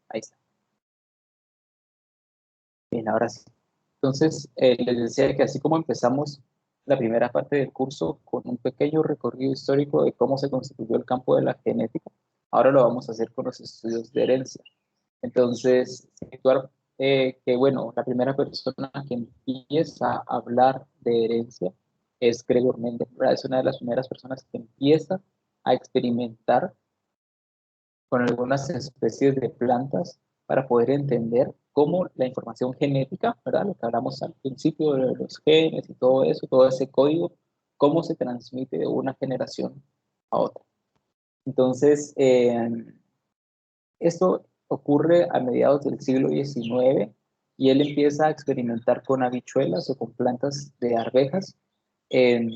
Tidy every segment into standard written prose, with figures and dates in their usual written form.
Ahí está. Bien, ahora sí. Entonces, les decía que así como empezamos la primera parte del curso con un pequeño recorrido histórico de cómo se constituyó el campo de la genética, ahora lo vamos a hacer con los estudios de herencia. Entonces, situar que, bueno, la primera persona que empieza a hablar de herencia es Gregor Mendel, ¿verdad? Es una de las primeras personas que empieza a experimentar con algunas especies de plantas para poder entender cómo la información genética, ¿verdad? Lo que hablamos al principio de los genes y todo eso, todo ese código, cómo se transmite de una generación a otra. Entonces, esto ocurre a mediados del siglo XIX y él empieza a experimentar con habichuelas o con plantas de arvejas eh,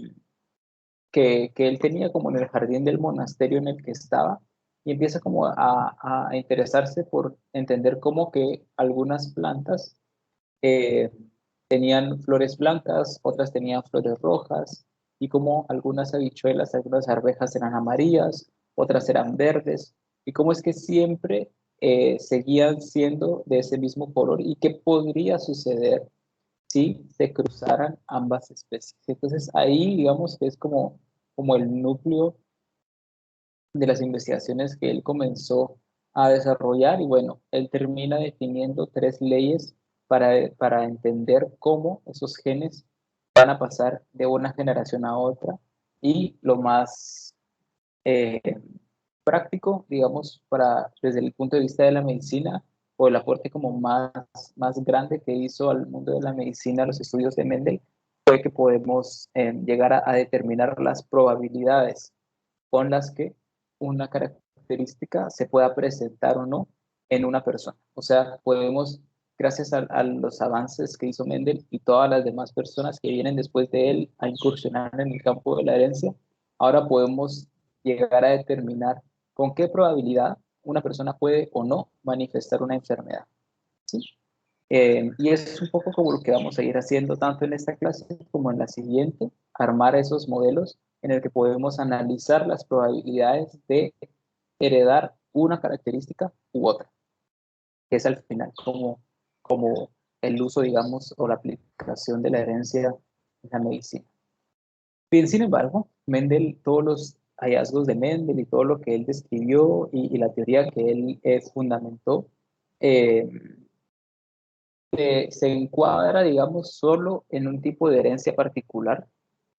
que él tenía como en el jardín del monasterio en el que estaba y empieza como a interesarse por entender cómo que algunas plantas eh, tenían flores blancas, otras tenían flores rojas y como algunas habichuelas, algunas arvejas eran amarillas, otras eran verdes y cómo es que siempre seguían siendo de ese mismo color y qué podría suceder si se cruzaran ambas especies. Entonces ahí digamos que es como el núcleo de las investigaciones que él comenzó a desarrollar y bueno, él termina definiendo tres leyes para entender cómo esos genes van a pasar de una generación a otra y lo más eh, práctico, digamos, desde el punto de vista de la medicina o el aporte como más grande que hizo al mundo de la medicina los estudios de Mendel, fue que podemos llegar a determinar las probabilidades con las que una característica se pueda presentar o no en una persona. O sea, podemos, gracias a los avances que hizo Mendel y todas las demás personas que vienen después de él a incursionar en el campo de la herencia, ahora podemos llegar a determinar con qué probabilidad una persona puede o no manifestar una enfermedad. ¿Sí? Y es un poco como lo que vamos a ir haciendo tanto en esta clase como en la siguiente, armar esos modelos en el que podemos analizar las probabilidades de heredar una característica u otra, que es al final como el uso, digamos, o la aplicación de la herencia en la medicina. Bien, sin embargo, Mendel, todos los hallazgos de Mendel y todo lo que él describió y la teoría que él fundamentó, eh, se encuadra, digamos, solo en un tipo de herencia particular,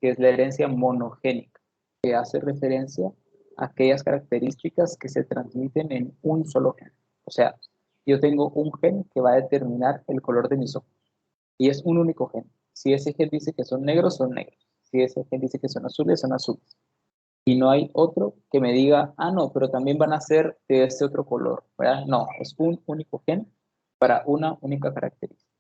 que es la herencia monogénica, que hace referencia a aquellas características que se transmiten en un solo gen. O sea, yo tengo un gen que va a determinar el color de mis ojos, y es un único gen. Si ese gen dice que son negros, son negros. Si ese gen dice que son azules, son azules. Y no hay otro que me diga, ah, no, pero también van a ser de este otro color, ¿verdad? No, es un único gen para una única característica.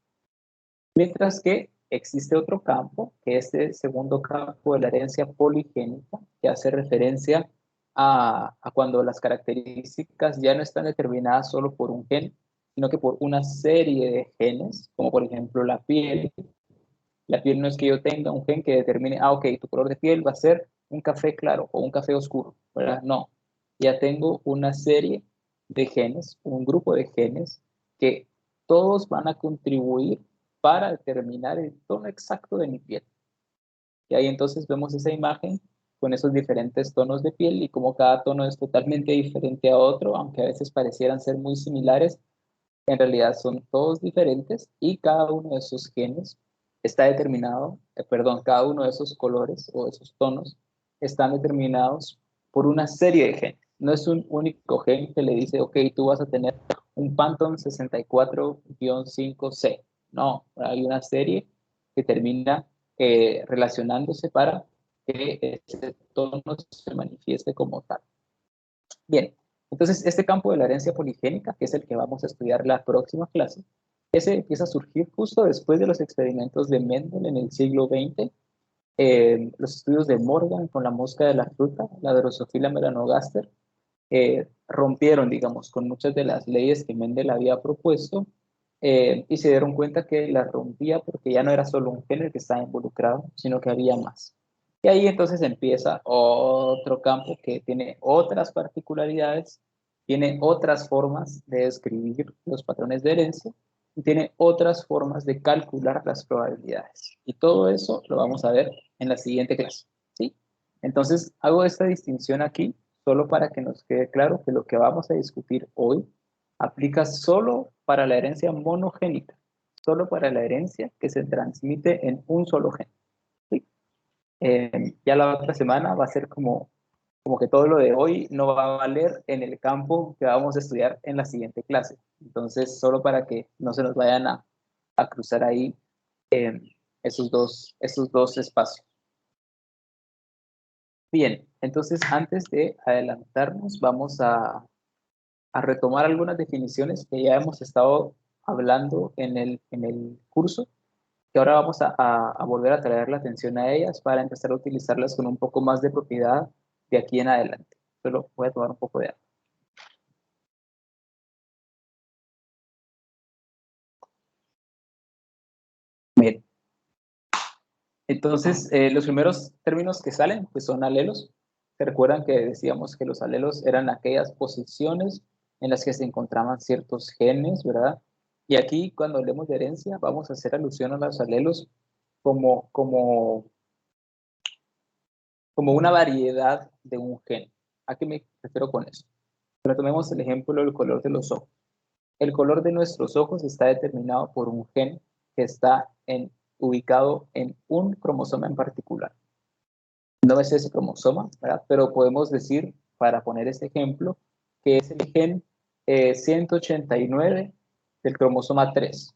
Mientras que existe otro campo, que es el segundo campo de la herencia poligénica, que hace referencia a cuando las características ya no están determinadas solo por un gen, sino que por una serie de genes, como por ejemplo la piel. La piel no es que yo tenga un gen que determine, ah, ok, tu color de piel va a ser un café claro o un café oscuro, ¿verdad? No, ya tengo una serie de genes, un grupo de genes que todos van a contribuir para determinar el tono exacto de mi piel. Y ahí entonces vemos esa imagen con esos diferentes tonos de piel y como cada tono es totalmente diferente a otro, aunque a veces parecieran ser muy similares, en realidad son todos diferentes y cada uno de esos genes está determinado, perdón, cada uno de esos colores o esos tonos están determinados por una serie de genes. No es un único gen que le dice, ok, tú vas a tener un Pantone 64-5C. No, hay una serie que termina relacionándose para que ese tono se manifieste como tal. Bien, entonces este campo de la herencia poligénica, que es el que vamos a estudiar la próxima clase, ese empieza a surgir justo después de los experimentos de Mendel en el siglo XX, los estudios de Morgan con la mosca de la fruta, la Drosophila melanogaster, rompieron, digamos, con muchas de las leyes que Mendel había propuesto y se dieron cuenta que las rompía porque ya no era solo un gen el que estaba involucrado, sino que había más. Y ahí entonces empieza otro campo que tiene otras particularidades tiene otras formas de describir los patrones de herencia y tiene otras formas de calcular las probabilidades. Y todo eso lo vamos a ver en la siguiente clase, ¿sí? Entonces, hago esta distinción aquí solo para que nos quede claro que lo que vamos a discutir hoy aplica solo para la herencia monogénica, solo para la herencia que se transmite en un solo gen, ¿sí? Ya la otra semana va a ser como que todo lo de hoy no va a valer en el campo que vamos a estudiar en la siguiente clase. Entonces, solo para que no se nos vayan a cruzar ahí esos dos espacios. Bien, entonces antes de adelantarnos, vamos a retomar algunas definiciones que ya hemos estado hablando en el curso, que ahora vamos a volver a traer la atención a ellas para empezar a utilizarlas con un poco más de propiedad de aquí en adelante. Solo voy a tomar un poco de agua. Bien. Entonces, los primeros términos que salen pues son alelos. ¿Se recuerdan que decíamos que los alelos eran aquellas posiciones en las que se encontraban ciertos genes, ¿verdad? Y aquí, cuando hablemos de herencia, vamos a hacer alusión a los alelos como, como, como una variedad de un gen. ¿A qué me refiero con eso? Pero tomemos el ejemplo del color de los ojos. El color de nuestros ojos está determinado por un gen que está ubicado en un cromosoma en particular. No es ese cromosoma, ¿verdad? Pero podemos decir, para poner este ejemplo, que es el gen 189 del cromosoma 3,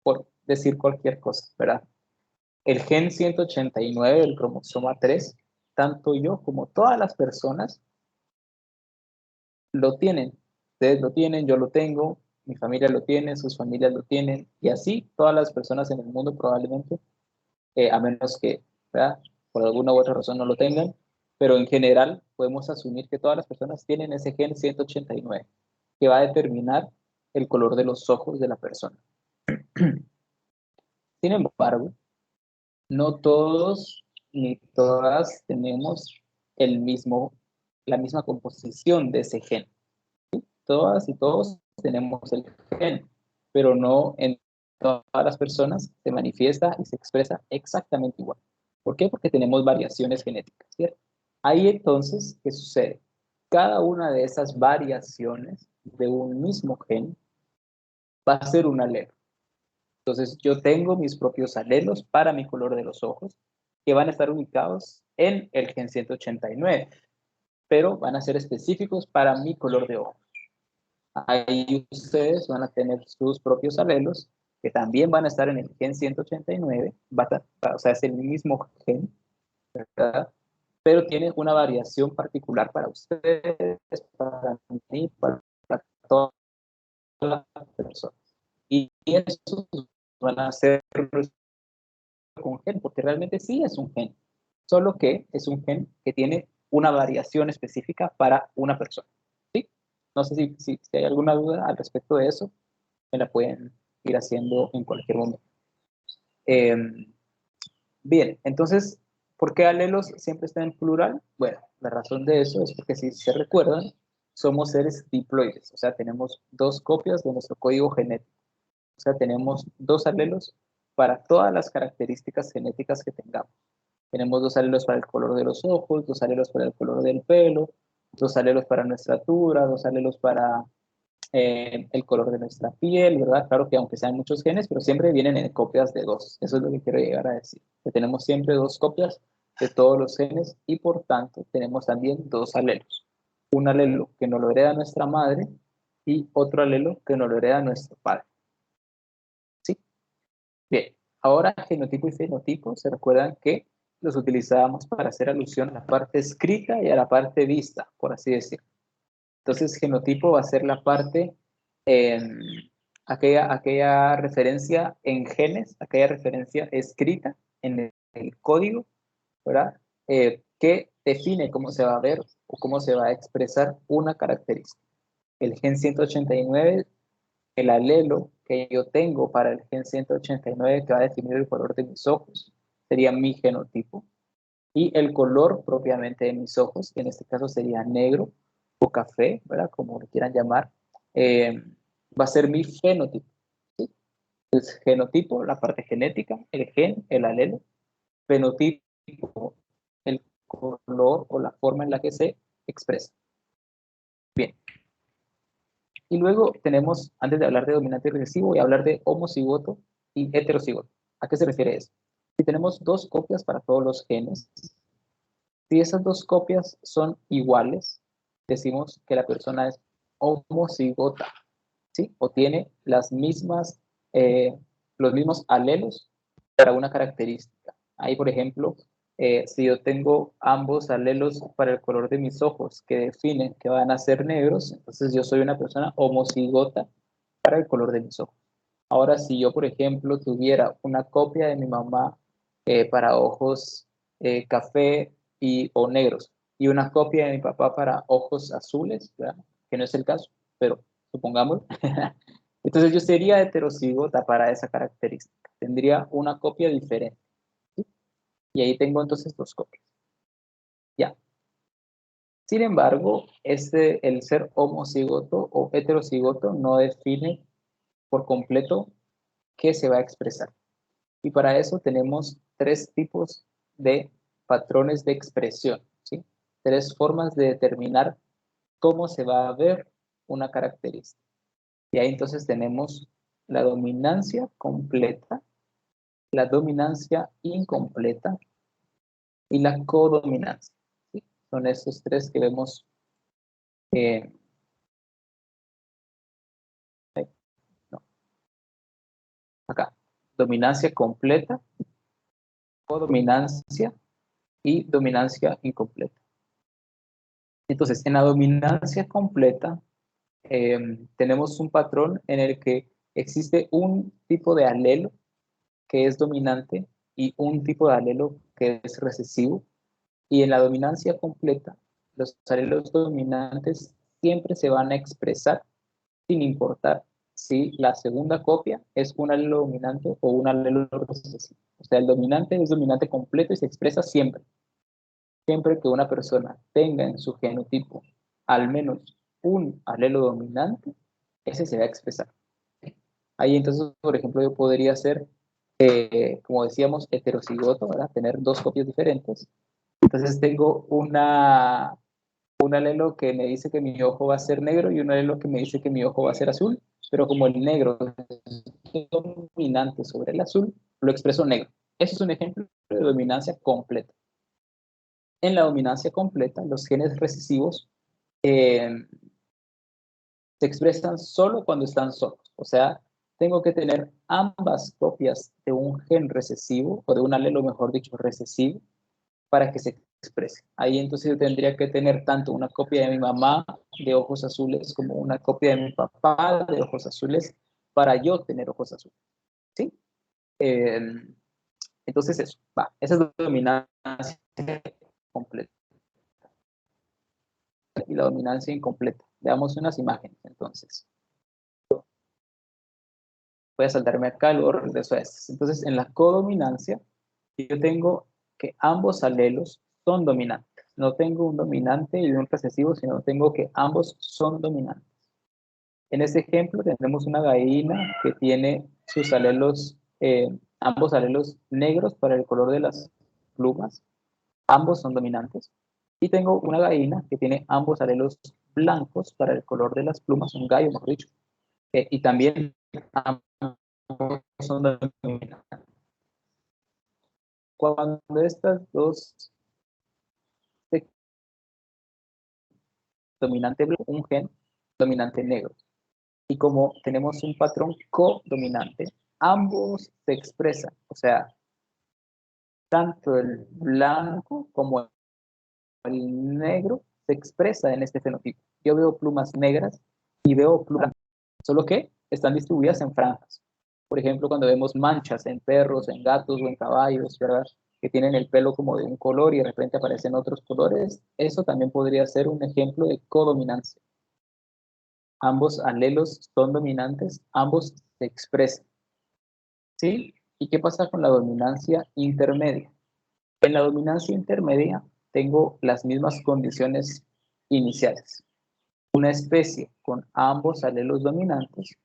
por decir cualquier cosa, ¿verdad? El gen 189 del cromosoma 3, tanto yo como todas las personas lo tienen. Ustedes lo tienen, yo lo tengo, mi familia lo tiene, sus familias lo tienen, y así todas las personas en el mundo probablemente, a menos que, ¿verdad?, por alguna u otra razón no lo tengan, pero en general podemos asumir que todas las personas tienen ese gen 189, que va a determinar el color de los ojos de la persona. Sin embargo, no todos ni todas tenemos la misma composición de ese gen. Todas y todos tenemos el gen, pero no en todas las personas se manifiesta y se expresa exactamente igual. ¿Por qué? Porque tenemos variaciones genéticas, ¿cierto? Ahí entonces, ¿qué sucede? Cada una de esas variaciones de un mismo gen va a ser un alelo. Entonces, yo tengo mis propios alelos para mi color de los ojos, que van a estar ubicados en el gen 189, pero van a ser específicos para mi color de ojos. Ahí ustedes van a tener sus propios alelos, que también van a estar en el gen 189, o sea, es el mismo gen, ¿verdad? Pero tiene una variación particular para ustedes, para mí, para todas las personas. Y esos van a ser con gen, porque realmente sí es un gen, solo que es un gen que tiene una variación específica para una persona, ¿sí? No sé si hay alguna duda al respecto de eso, me la pueden ir haciendo en cualquier momento. Eh, bien, entonces, ¿por qué alelos siempre están en plural? Bueno, la razón de eso es porque si se recuerdan, somos seres diploides, o sea, tenemos dos copias de nuestro código genético. O sea, tenemos dos alelos para todas las características genéticas que tengamos. Tenemos dos alelos para el color de los ojos, dos alelos para el color del pelo, dos alelos para nuestra altura, dos alelos para el color de nuestra piel, ¿verdad? Claro que aunque sean muchos genes, pero siempre vienen en copias de dos. Eso es lo que quiero llegar a decir. Que tenemos siempre dos copias de todos los genes y por tanto tenemos también dos alelos. Un alelo que nos lo hereda nuestra madre y otro alelo que nos lo hereda nuestro padre. ¿Sí? Bien, ahora genotipo y fenotipo, se recuerdan que los utilizábamos para hacer alusión a la parte escrita y a la parte vista, por así decirlo. Entonces, genotipo va a ser la parte, aquella referencia en genes, aquella referencia escrita en el código, ¿verdad? Que define cómo se va a ver o cómo se va a expresar una característica. El gen 189, el alelo que yo tengo para el gen 189 que va a definir el color de mis ojos, sería mi genotipo. Y el color propiamente de mis ojos, que en este caso sería negro, o café, ¿verdad? Como lo quieran llamar, va a ser mi fenotipo. ¿Sí? Entonces, genotipo, la parte genética, el gen, el alelo. Fenotipo, el color o la forma en la que se expresa. Bien. Y luego tenemos, antes de hablar de dominante y recesivo, voy a hablar de homocigoto y heterocigoto. ¿A qué se refiere eso? Si tenemos dos copias para todos los genes, si esas dos copias son iguales, decimos que la persona es homocigota, ¿sí? O tiene las mismas, los mismos alelos para una característica. Ahí, por ejemplo, si yo tengo ambos alelos para el color de mis ojos que definen que van a ser negros, entonces yo soy una persona homocigota para el color de mis ojos. Ahora, si yo, por ejemplo, tuviera una copia de mi mamá para ojos café o negros y una copia de mi papá para ojos azules, ¿verdad? Que no es el caso, pero supongamos. Entonces yo sería heterocigota para esa característica. Tendría una copia diferente. ¿Sí? Y ahí tengo entonces dos copias. Ya. Sin embargo, el ser homocigoto o heterocigoto no define por completo qué se va a expresar. Y para eso tenemos tres tipos de patrones de expresión, ¿sí? Tres formas de determinar cómo se va a ver una característica. Y ahí entonces tenemos la dominancia completa, la dominancia incompleta y la codominancia, ¿sí? Son estos tres que vemos no, acá. Dominancia completa, codominancia y dominancia incompleta. Entonces, en la dominancia completa, tenemos un patrón en el que existe un tipo de alelo que es dominante y un tipo de alelo que es recesivo. Y en la dominancia completa, los alelos dominantes siempre se van a expresar sin importar si la segunda copia es un alelo dominante o un alelo recesivo. O sea, el dominante es dominante completo y se expresa siempre. Siempre que una persona tenga en su genotipo al menos un alelo dominante, ese se va a expresar. Ahí entonces, por ejemplo, yo podría ser, como decíamos, heterocigoto, ¿verdad? Tener dos copias diferentes. Entonces tengo un alelo que me dice que mi ojo va a ser negro y un alelo que me dice que mi ojo va a ser azul, pero como el negro es dominante sobre el azul, lo expreso negro. Eso es un ejemplo de dominancia completa. En la dominancia completa, los genes recesivos eh, se expresan solo cuando están solos. O sea, tengo que tener ambas copias de un gen recesivo, o de un alelo, mejor dicho, recesivo, para que se exprese. Ahí entonces yo tendría que tener tanto una copia de mi mamá de ojos azules como una copia de mi papá de ojos azules para yo tener ojos azules. ¿Sí? Eh, entonces eso, va. Esa es la dominancia completa y la dominancia incompleta. Veamos unas imágenes entonces. Voy a saltarme acá, luego regreso a estas. Entonces, en la codominancia, yo tengo que ambos alelos son dominantes. No tengo un dominante y un recesivo, sino tengo que ambos son dominantes. En este ejemplo tenemos una gallina que tiene sus alelos, ambos alelos negros para el color de las plumas. Ambos son dominantes. Y tengo una gallina que tiene ambos alelos blancos para el color de las plumas, un gallo, mejor dicho. Y también ambos son dominantes. Cuando estas dos dominante blanco, un gen dominante negro. Y como tenemos un patrón codominante, ambos se expresan. O sea, tanto el blanco como el negro se expresa en este fenotipo. Yo veo plumas negras y veo plumas, solo que están distribuidas en franjas. Por ejemplo, cuando vemos manchas en perros, en gatos o en caballos, ¿verdad? Que tienen el pelo como de un color y de repente aparecen otros colores, eso también podría ser un ejemplo de codominancia. Ambos alelos son dominantes, ambos se expresan. ¿Sí? ¿Y qué pasa con la dominancia intermedia? En la dominancia intermedia tengo las mismas condiciones iniciales. una especie con ambos alelos dominantes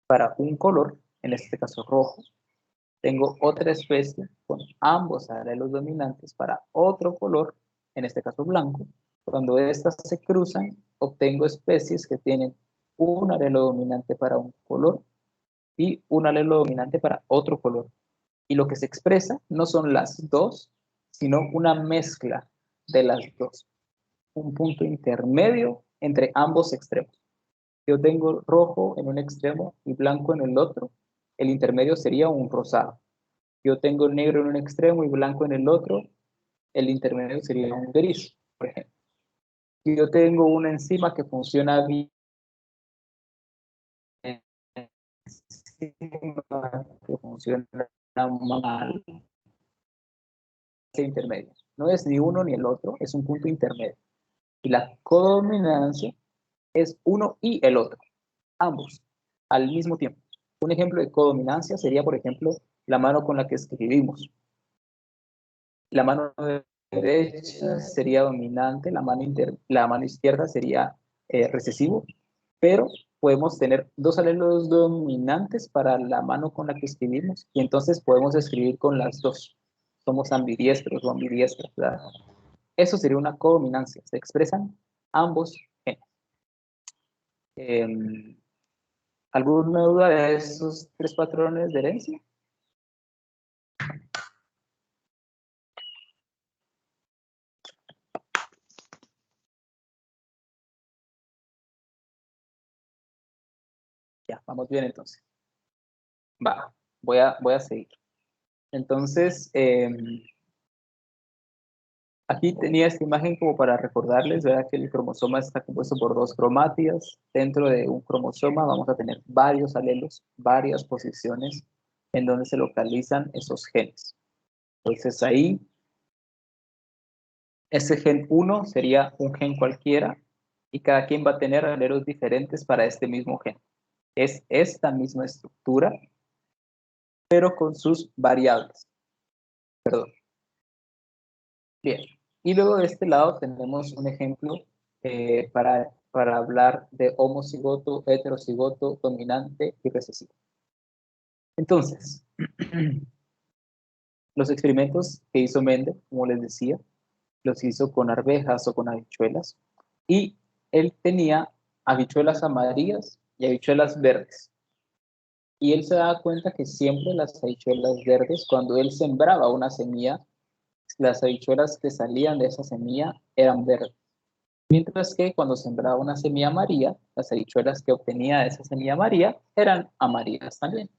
para un color, en este caso rojo. Tengo otra especie con ambos alelos dominantes para otro color, en este caso blanco. Cuando estas se cruzan, obtengo especies que tienen un alelo dominante para un color y un alelo dominante para otro color. Y lo que se expresa no son las dos, sino una mezcla de las dos. Un punto intermedio entre ambos extremos. Yo tengo rojo en un extremo y blanco en el otro. El intermedio sería un rosado. Yo tengo negro en un extremo y blanco en el otro. El intermedio sería un gris, por ejemplo. Si yo tengo una enzima que funciona bien, que funciona mal, intermedio. No es ni uno ni el otro, es un punto intermedio. Y la codominancia es uno y el otro, ambos, al mismo tiempo. Un ejemplo de codominancia sería, por ejemplo, la mano con la que escribimos. La mano derecha sería dominante, la mano izquierda sería recesivo, pero podemos tener dos alelos dominantes para la mano con la que escribimos y entonces podemos escribir con las dos. Somos ambidiestros o ambidiestras, ¿verdad? Eso sería una codominancia, se expresan ambos genes. ¿Alguna duda de esos tres patrones de herencia? Ya, vamos bien entonces. Va, voy a seguir. Entonces, aquí tenía esta imagen como para recordarles, ¿verdad? Que el cromosoma está compuesto por dos cromátidas. Dentro de un cromosoma vamos a tener varios alelos, varias posiciones en donde se localizan esos genes. Entonces ahí, ese gen 1 sería un gen cualquiera y cada quien va a tener alelos diferentes para este mismo gen. Es esta misma estructura, pero con sus variables. Perdón. Bien. Y luego de este lado tenemos un ejemplo para hablar de homocigoto, heterocigoto, dominante y recesivo. Entonces, los experimentos que hizo Mendel, como les decía, los hizo con arvejas o con habichuelas. Y él tenía habichuelas amarillas y habichuelas verdes. Y él se daba cuenta que siempre las habichuelas verdes, cuando él sembraba una semilla, las habichuelas que salían de esa semilla eran verdes. Mientras que cuando sembraba una semilla amarilla, las habichuelas que obtenía de esa semilla amarilla eran amarillas también.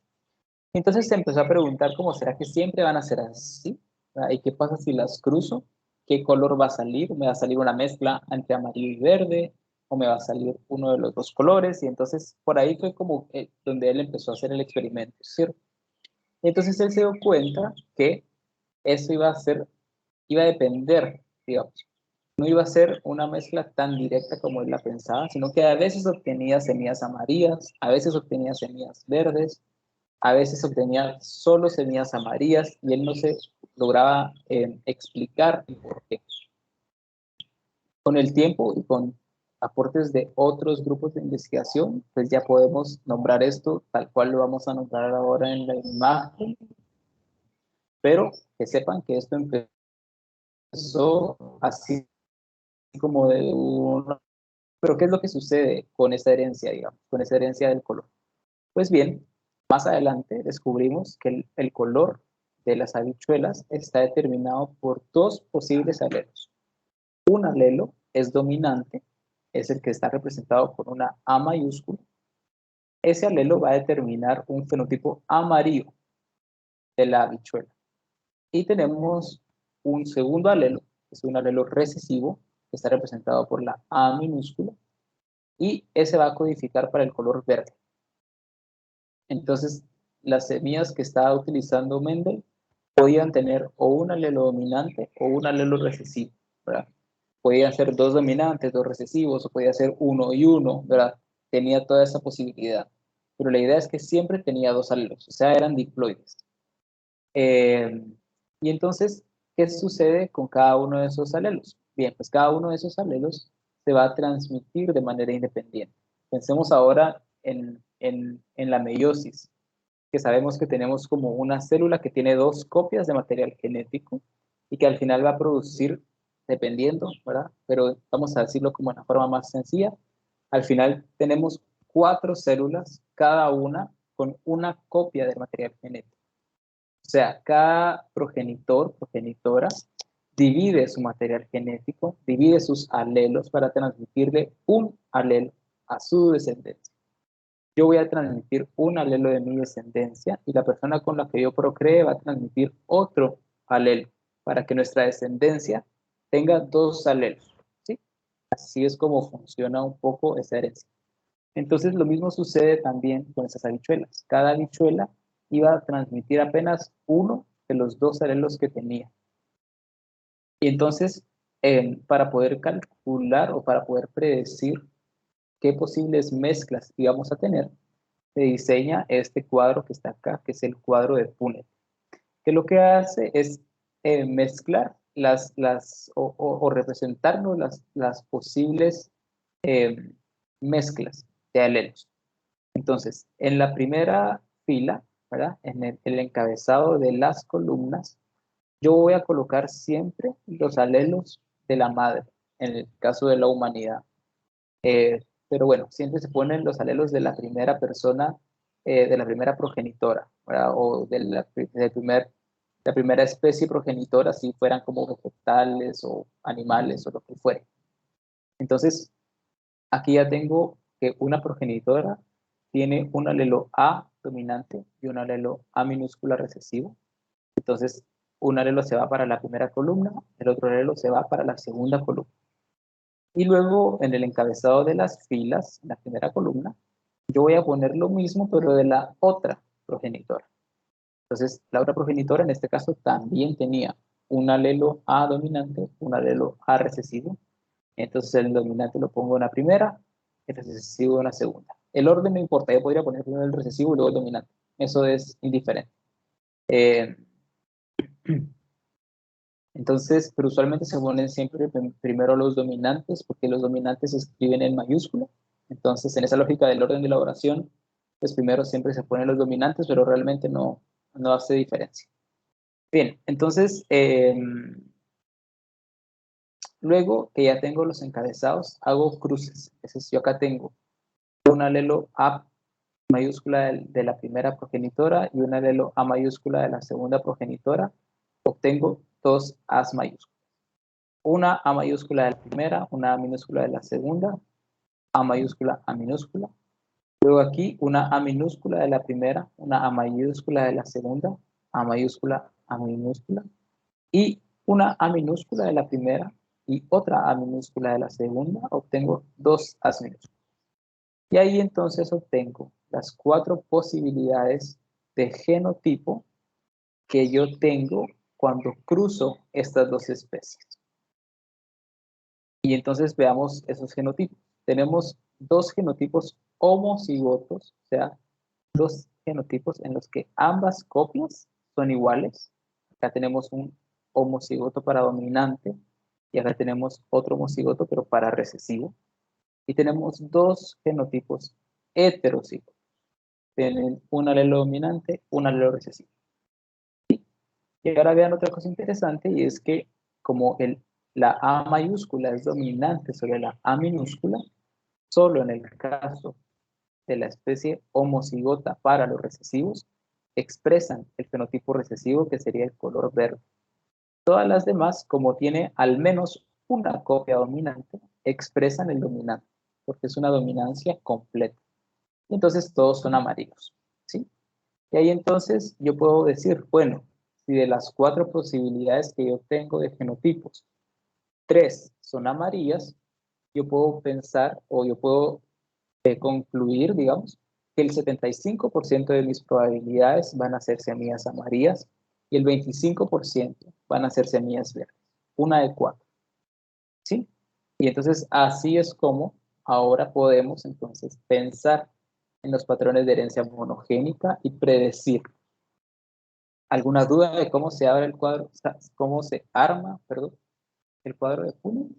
Entonces se empezó a preguntar cómo será que siempre van a ser así, ¿verdad? ¿Y qué pasa si las cruzo? ¿Qué color va a salir? ¿Me va a salir una mezcla entre amarillo y verde? ¿O me va a salir uno de los dos colores? Y entonces por ahí fue como donde él empezó a hacer el experimento, ¿cierto? Entonces él se dio cuenta que eso iba a depender, digamos, no iba a ser una mezcla tan directa como él la pensaba, sino que a veces obtenía semillas amarillas, a veces obtenía semillas verdes, a veces obtenía solo semillas amarillas y él no se lograba explicar el por qué. Con el tiempo y con aportes de otros grupos de investigación, pues ya podemos nombrar esto tal cual lo vamos a nombrar ahora en la imagen, pero que sepan que esto empezó así como de un... Pero ¿qué es lo que sucede con esa herencia, digamos, con esa herencia del color? Pues bien, más adelante descubrimos que el color de las habichuelas está determinado por dos posibles alelos. Un alelo es dominante, es el que está representado por una A mayúscula. Ese alelo va a determinar un fenotipo amarillo de la habichuela. Y tenemos un segundo alelo, que es un alelo recesivo, que está representado por la A minúscula, y ese va a codificar para el color verde. Entonces, las semillas que estaba utilizando Mendel podían tener o un alelo dominante o un alelo recesivo, ¿verdad? Podían ser dos dominantes, dos recesivos, o podía ser uno y uno, ¿verdad? Tenía toda esa posibilidad. Pero la idea es que siempre tenía dos alelos, o sea, eran diploides. Y entonces, ¿qué sucede con cada uno de esos alelos? Bien, pues cada uno de esos alelos se va a transmitir de manera independiente. Pensemos ahora en la meiosis, que sabemos que tenemos como una célula que tiene dos copias de material genético y que al final va a producir, dependiendo, ¿verdad? Pero vamos a decirlo como una forma más sencilla, al final tenemos 4 células, cada una con una copia del material genético. O sea, cada progenitor, progenitora, divide su material genético, divide sus alelos para transmitirle un alelo a su descendencia. Yo voy a transmitir un alelo de mi descendencia y la persona con la que yo procree va a transmitir otro alelo para que nuestra descendencia tenga 2 alelos. ¿Sí? Así es como funciona un poco esa herencia. Entonces lo mismo sucede también con esas habichuelas. Cada habichuela iba a transmitir apenas uno de los 2 alelos que tenía. Y entonces, para poder calcular o para poder predecir qué posibles mezclas íbamos a tener, se diseña este cuadro que está acá, que es el cuadro de Punnett, que lo que hace es mezclar o representarnos las posibles mezclas de alelos. Entonces, en la primera fila, ¿verdad? En el encabezado de las columnas, yo voy a colocar siempre los alelos de la madre, en el caso de la humanidad. Pero bueno, siempre se ponen los alelos de la primera persona, de la primera progenitora, ¿verdad? O la primera especie progenitora, si fueran como vegetales o animales o lo que fuere. Entonces, aquí ya tengo que una progenitora tiene un alelo A dominante y un alelo A minúscula recesivo. Entonces, un alelo se va para la primera columna, el otro alelo se va para la segunda columna. Y luego, en el encabezado de las filas, en la primera columna, yo voy a poner lo mismo, pero de la otra progenitora. Entonces, la otra progenitora, en este caso, también tenía un alelo A dominante, un alelo A recesivo. Entonces, el dominante lo pongo en la primera, el recesivo en la segunda. El orden no importa, yo podría poner primero el recesivo y luego el dominante. Eso es indiferente. Eh, Entonces, pero usualmente se ponen siempre primero los dominantes, porque los dominantes se escriben en mayúscula. Entonces, en esa lógica del orden de la oración, pues primero siempre se ponen los dominantes, pero realmente no hace diferencia. Bien, entonces, luego que ya tengo los encabezados, hago cruces. Es decir, yo acá tengo un alelo A mayúscula de la primera progenitora y un alelo A mayúscula de la segunda progenitora. Obtengo 2 A's mayúsculas. Una A mayúscula de la primera, una A minúscula de la segunda, A mayúscula, A minúscula. Luego aquí una A minúscula de la primera, una A mayúscula de la segunda, A mayúscula, A minúscula. Y una A minúscula de la primera y otra A minúscula de la segunda, obtengo 2 A minúsculas. Y ahí entonces obtengo las 4 posibilidades de genotipo que yo tengo cuando cruzo estas 2 especies. Y entonces veamos esos genotipos. Tenemos 2 genotipos homocigotos, o sea, 2 genotipos en los que ambas copias son iguales. Acá tenemos un homocigoto para dominante y acá tenemos otro homocigoto pero para recesivo. Y tenemos 2 genotipos heterocigos. Tienen un alelo dominante, un alelo recesivo. Y ahora vean otra cosa interesante y es que como la A mayúscula es dominante sobre la A minúscula, solo en el caso de la especie homocigota para los recesivos, expresan el fenotipo recesivo que sería el color verde. Todas las demás, como tiene al menos una copia dominante, expresan el dominante, porque es una dominancia completa. Y entonces todos son amarillos, ¿sí? Y ahí entonces yo puedo decir, bueno, si de las 4 posibilidades que yo tengo de genotipos, 3 son amarillas, yo puedo pensar o yo puedo concluir, digamos, que el 75% de mis probabilidades van a ser semillas amarillas y el 25% van a ser semillas verdes, una de 4, ¿sí? Y entonces así es como ahora podemos entonces pensar en los patrones de herencia monogénica y predecir. ¿Alguna duda de cómo se abre el cuadro, cómo se arma, perdón, el cuadro de Punnett?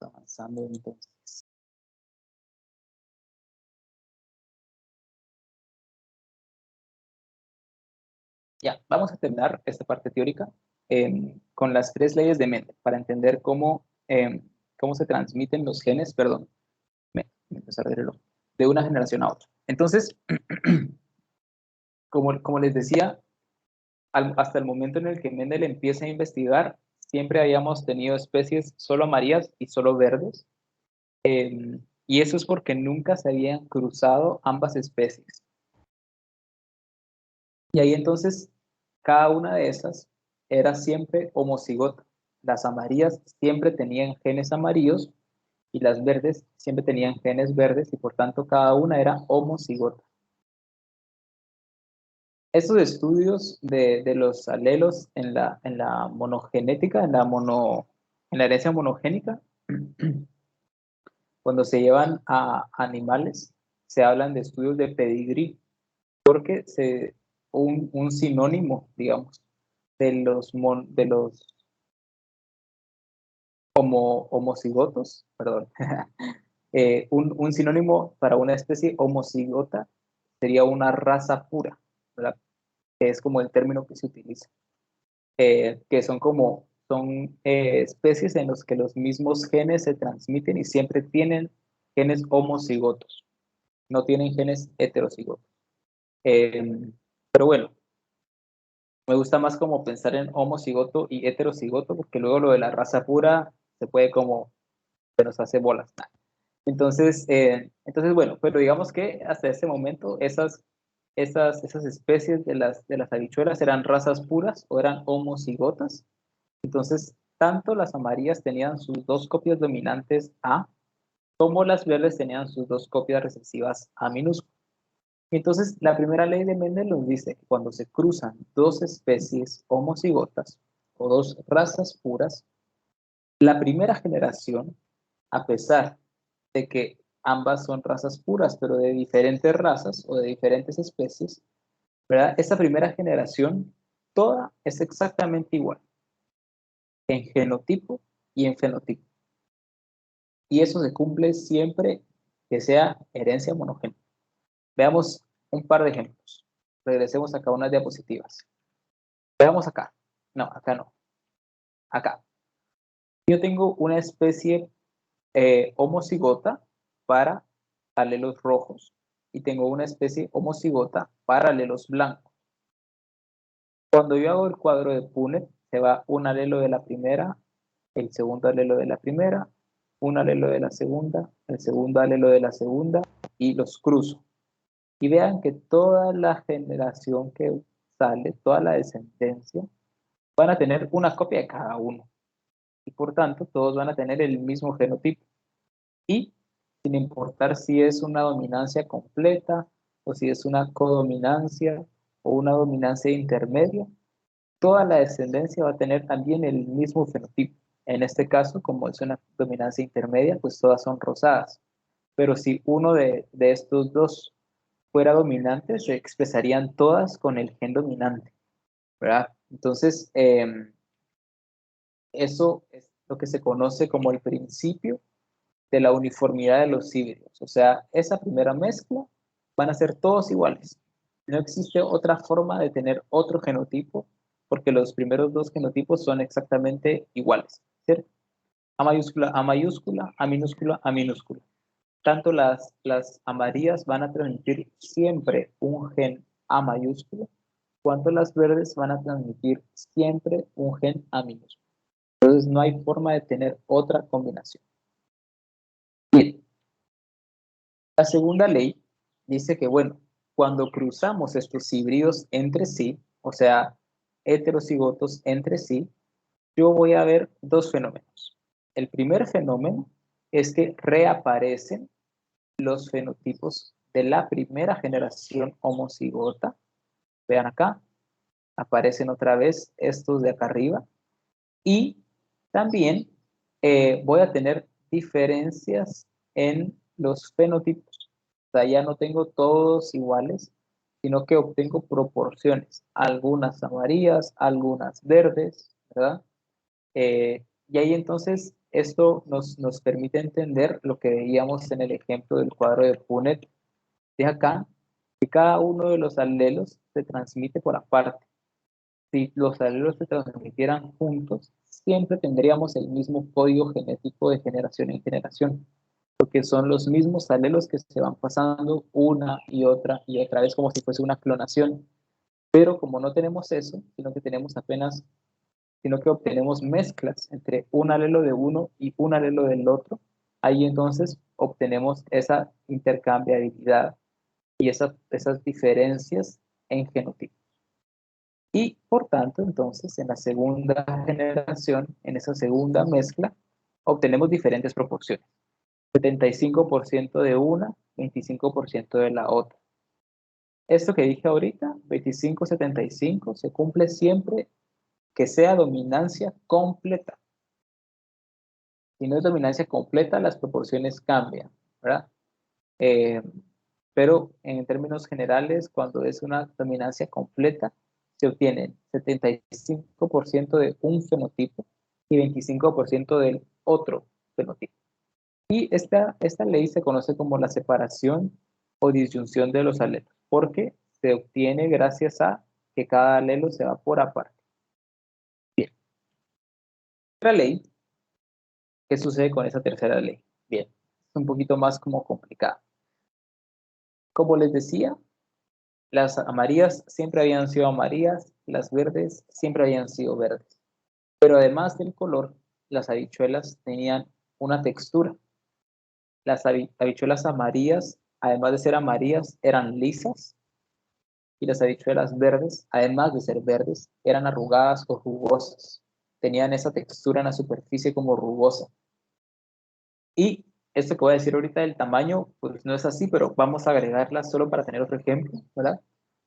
Avanzando entonces. Ya, vamos a terminar esta parte teórica con las tres leyes de Mendel para entender cómo se transmiten los genes, perdón, me empezó a ver el reloj, de una generación a otra. Entonces, como les decía, hasta el momento en el que Mendel empieza a investigar, siempre habíamos tenido especies solo amarillas y solo verdes, y eso es porque nunca se habían cruzado ambas especies. Y ahí entonces, cada una de esas era siempre homocigota. Las amarillas siempre tenían genes amarillos y las verdes siempre tenían genes verdes y por tanto cada una era homocigota. Estos estudios de los alelos en la monogenética, en la herencia monogénica, cuando se llevan a animales, se hablan de estudios de pedigrí, porque un sinónimo, digamos, de los homocigotos, perdón, un sinónimo para una especie homocigota sería una raza pura, ¿verdad? Que es como el término que se utiliza, que son especies en las que los mismos genes se transmiten y siempre tienen genes homocigotos, no tienen genes heterocigotos. Pero bueno, me gusta más como pensar en homocigoto y heterocigoto, porque luego lo de la raza pura se puede como, se nos hace bolas. Entonces, bueno, pero digamos que hasta este momento esas especies de las habichuelas eran razas puras o eran homocigotas. Entonces, tanto las amarillas tenían sus dos copias dominantes A, como las verdes tenían sus dos copias recesivas A minúsculas. Entonces, la primera ley de Mendel nos dice que cuando se cruzan dos especies homocigotas o dos razas puras, la primera generación, a pesar de que ambas son razas puras, pero de diferentes razas o de diferentes especies, ¿verdad? Esta primera generación, toda es exactamente igual en genotipo y en fenotipo. Y eso se cumple siempre que sea herencia monogénica. Veamos un par de ejemplos. Regresemos acá a unas diapositivas. Veamos acá. No, acá no. Acá. Yo tengo una especie homocigota para alelos rojos y tengo una especie homocigota para alelos blancos. Cuando yo hago el cuadro de Punnett, se va un alelo de la primera, el segundo alelo de la primera, un alelo de la segunda, el segundo alelo de la segunda y los cruzo. Y vean que toda la generación que sale, toda la descendencia, van a tener una copia de cada uno. Y por tanto, todos van a tener el mismo genotipo. Y sin importar si es una dominancia completa o si es una codominancia o una dominancia intermedia, toda la descendencia va a tener también el mismo fenotipo. En este caso, como es una dominancia intermedia, pues todas son rosadas. Pero si uno de estos dos fuera dominante, se expresarían todas con el gen dominante, ¿verdad? Entonces, eso es lo que se conoce como el principio de la uniformidad de los híbridos. O sea, esa primera mezcla van a ser todos iguales. No existe otra forma de tener otro genotipo porque los primeros dos genotipos son exactamente iguales, ¿cierto? A mayúscula, A mayúscula, A minúscula, A minúscula. Tanto las amarillas van a transmitir siempre un gen A mayúscula, cuanto las verdes van a transmitir siempre un gen A minúscula. Entonces no hay forma de tener otra combinación. Bien, la segunda ley dice que, bueno, cuando cruzamos estos híbridos entre sí, o sea, heterocigotos entre sí, yo voy a ver dos fenómenos. El primer fenómeno es que reaparecen los fenotipos de la primera generación homocigota. Vean acá, aparecen otra vez estos de acá arriba. Y también voy a tener diferencias en los fenotipos. O sea, ya no tengo todos iguales, sino que obtengo proporciones. Algunas amarillas, algunas verdes, ¿verdad? Y ahí entonces esto nos permite entender lo que veíamos en el ejemplo del cuadro de Punnett de acá, que cada uno de los alelos se transmite por aparte. Si los alelos se transmitieran juntos, siempre tendríamos el mismo código genético de generación en generación, porque son los mismos alelos que se van pasando una y otra vez como si fuese una clonación. Pero como no tenemos eso, sino que obtenemos mezclas entre un alelo de uno y un alelo del otro, ahí entonces obtenemos esa intercambiabilidad y esas diferencias en genotipo. Y por tanto, entonces, en la segunda generación, en esa segunda mezcla, obtenemos diferentes proporciones. 75% de una, 25% de la otra. Esto que dije ahorita, 25-75, se cumple siempre que sea dominancia completa. Si no es dominancia completa, las proporciones cambian, ¿verdad? Eh, pero en términos generales, cuando es una dominancia completa, se obtiene 75% de un fenotipo y 25% del otro fenotipo. Y esta ley se conoce como la separación o disyunción de los alelos, porque se obtiene gracias a que cada alelo se va por aparte. Bien. Otra ley, ¿qué sucede con esa tercera ley? Bien, es un poquito más como complicada. Como les decía, las amarillas siempre habían sido amarillas, las verdes siempre habían sido verdes. Pero además del color, las habichuelas tenían una textura. Las habichuelas amarillas, además de ser amarillas, eran lisas. Y las habichuelas verdes, además de ser verdes, eran arrugadas o rugosas. Tenían esa textura en la superficie como rugosa. Y esto que voy a decir ahorita del tamaño, pues no es así, pero vamos a agregarlas solo para tener otro ejemplo, ¿verdad?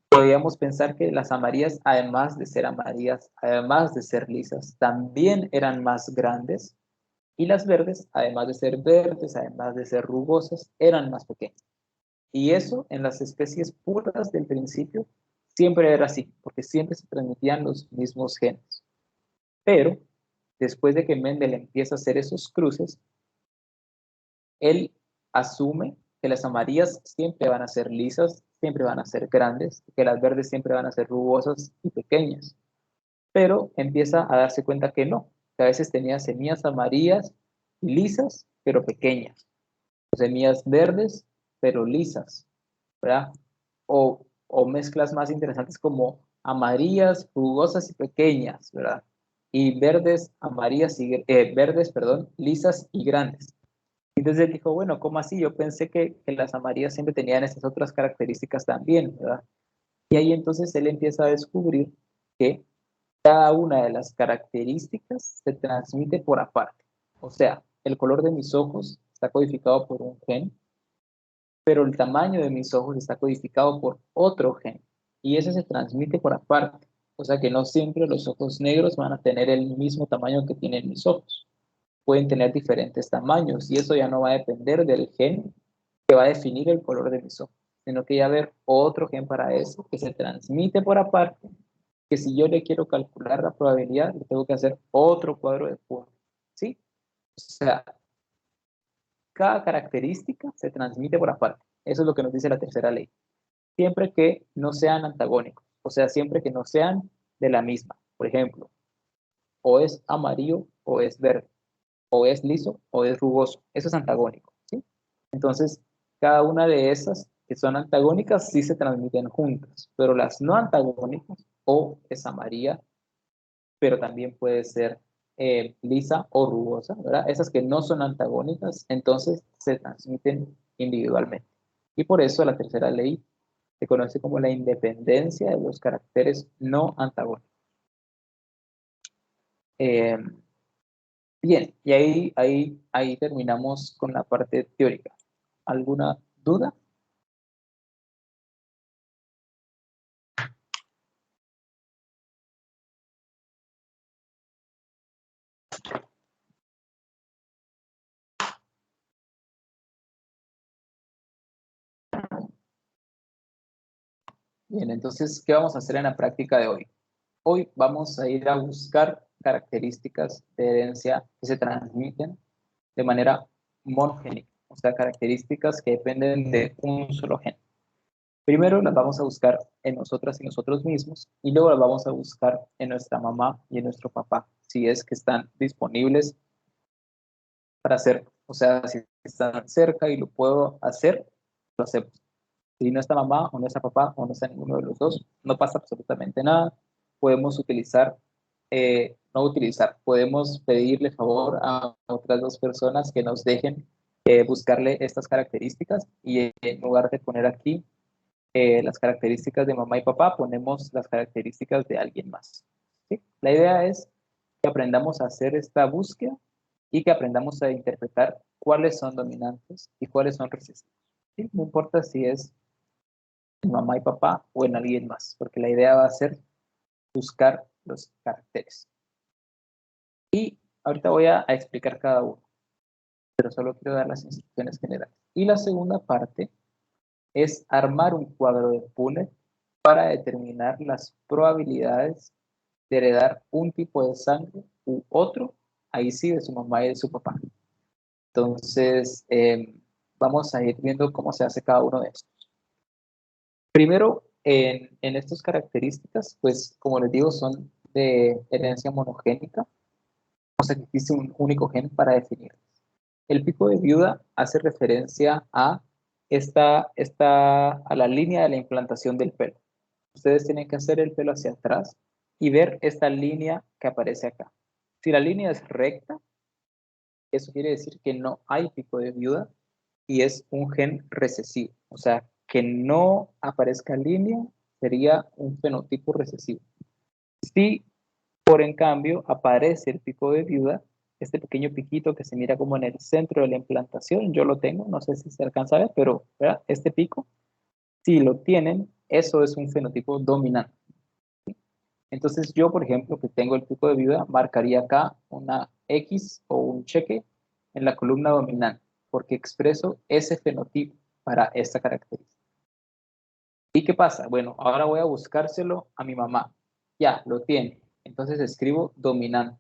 Podríamos pensar que las amarillas, además de ser amarillas, además de ser lisas, también eran más grandes, y las verdes, además de ser verdes, además de ser rugosas, eran más pequeñas. Y eso en las especies puras del principio siempre era así, porque siempre se transmitían los mismos genes. Pero después de que Mendel empieza a hacer esos cruces, él asume que las amarillas siempre van a ser lisas, siempre van a ser grandes, que las verdes siempre van a ser rugosas y pequeñas. Pero empieza a darse cuenta que no, que a veces tenía semillas amarillas y lisas, pero pequeñas. O semillas verdes, pero lisas, ¿verdad? O mezclas más interesantes como amarillas, rugosas y pequeñas, ¿verdad? Y verdes, amarillas y verdes, perdón, lisas y grandes. Entonces él dijo, bueno, ¿cómo así? Yo pensé que las amarillas siempre tenían estas otras características también, ¿verdad? Y ahí entonces él empieza a descubrir que cada una de las características se transmite por aparte. O sea, el color de mis ojos está codificado por un gen, pero el tamaño de mis ojos está codificado por otro gen. Y ese se transmite por aparte. O sea que no siempre los ojos negros van a tener el mismo tamaño que tienen mis ojos. Pueden tener diferentes tamaños y eso ya no va a depender del gen que va a definir el color de mis ojos, sino que ya va a haber otro gen para eso que se transmite por aparte, que si yo le quiero calcular la probabilidad, le tengo que hacer otro cuadro de Punnett, ¿sí? O sea, cada característica se transmite por aparte. Eso es lo que nos dice la tercera ley. Siempre que no sean antagónicos, o sea, siempre que no sean de la misma. Por ejemplo, o es amarillo o es verde, o es liso o es rugoso. Eso es antagónico, ¿sí? Entonces, cada una de esas que son antagónicas sí se transmiten juntas, pero las no antagónicas, o es amarilla, pero también puede ser lisa o rugosa, ¿verdad? Esas que no son antagónicas, entonces se transmiten individualmente. Y por eso la tercera ley se conoce como la independencia de los caracteres no antagónicos. Eh, bien, y ahí terminamos con la parte teórica. ¿Alguna duda? Bien, entonces, ¿qué vamos a hacer en la práctica de hoy? Hoy vamos a ir a buscar características de herencia que se transmiten de manera monogénica, o sea, características que dependen de un solo gen. Primero las vamos a buscar en nosotras y nosotros mismos y luego las vamos a buscar en nuestra mamá y en nuestro papá, si es que están disponibles para hacerlo. O sea, si están cerca y lo puedo hacer, lo hacemos. Si no está mamá o no está papá o no está ninguno de los dos, no pasa absolutamente nada. Podemos utilizar, no utilizar, podemos pedirle favor a otras dos personas que nos dejen buscarle estas características y en lugar de poner aquí las características de mamá y papá, ponemos las características de alguien más. ¿Sí? La idea es que aprendamos a hacer esta búsqueda y que aprendamos a interpretar cuáles son dominantes y cuáles son recesivos. ¿Sí? No importa si es en mamá y papá o en alguien más, porque la idea va a ser buscar los caracteres. Y ahorita voy a explicar cada uno, pero solo quiero dar las instrucciones generales. Y la segunda parte es armar un cuadro de Punnett para determinar las probabilidades de heredar un tipo de sangre u otro, ahí sí, de su mamá y de su papá. Entonces, vamos a ir viendo cómo se hace cada uno de estos. Primero, en estas características, pues como les digo, son de herencia monogénica, o sea que existe un único gen para definirlas. El pico de viuda hace referencia a a la línea de la implantación del pelo. Ustedes tienen que hacer el pelo hacia atrás y ver esta línea que aparece acá. Si la línea es recta, eso quiere decir que no hay pico de viuda y es un gen recesivo. O sea, que no aparezca línea sería un fenotipo recesivo. Si, por en cambio, aparece el pico de viuda, este pequeño piquito que se mira como en el centro de la implantación, yo lo tengo, no sé si se alcanza a ver, pero ¿verdad? Este pico, si lo tienen, eso es un fenotipo dominante. Entonces yo, por ejemplo, que tengo el pico de viuda, marcaría acá una X o un cheque en la columna dominante, porque expreso ese fenotipo para esta característica. ¿Y qué pasa? Bueno, ahora voy a buscárselo a mi mamá. Ya, lo tiene. Entonces escribo dominante.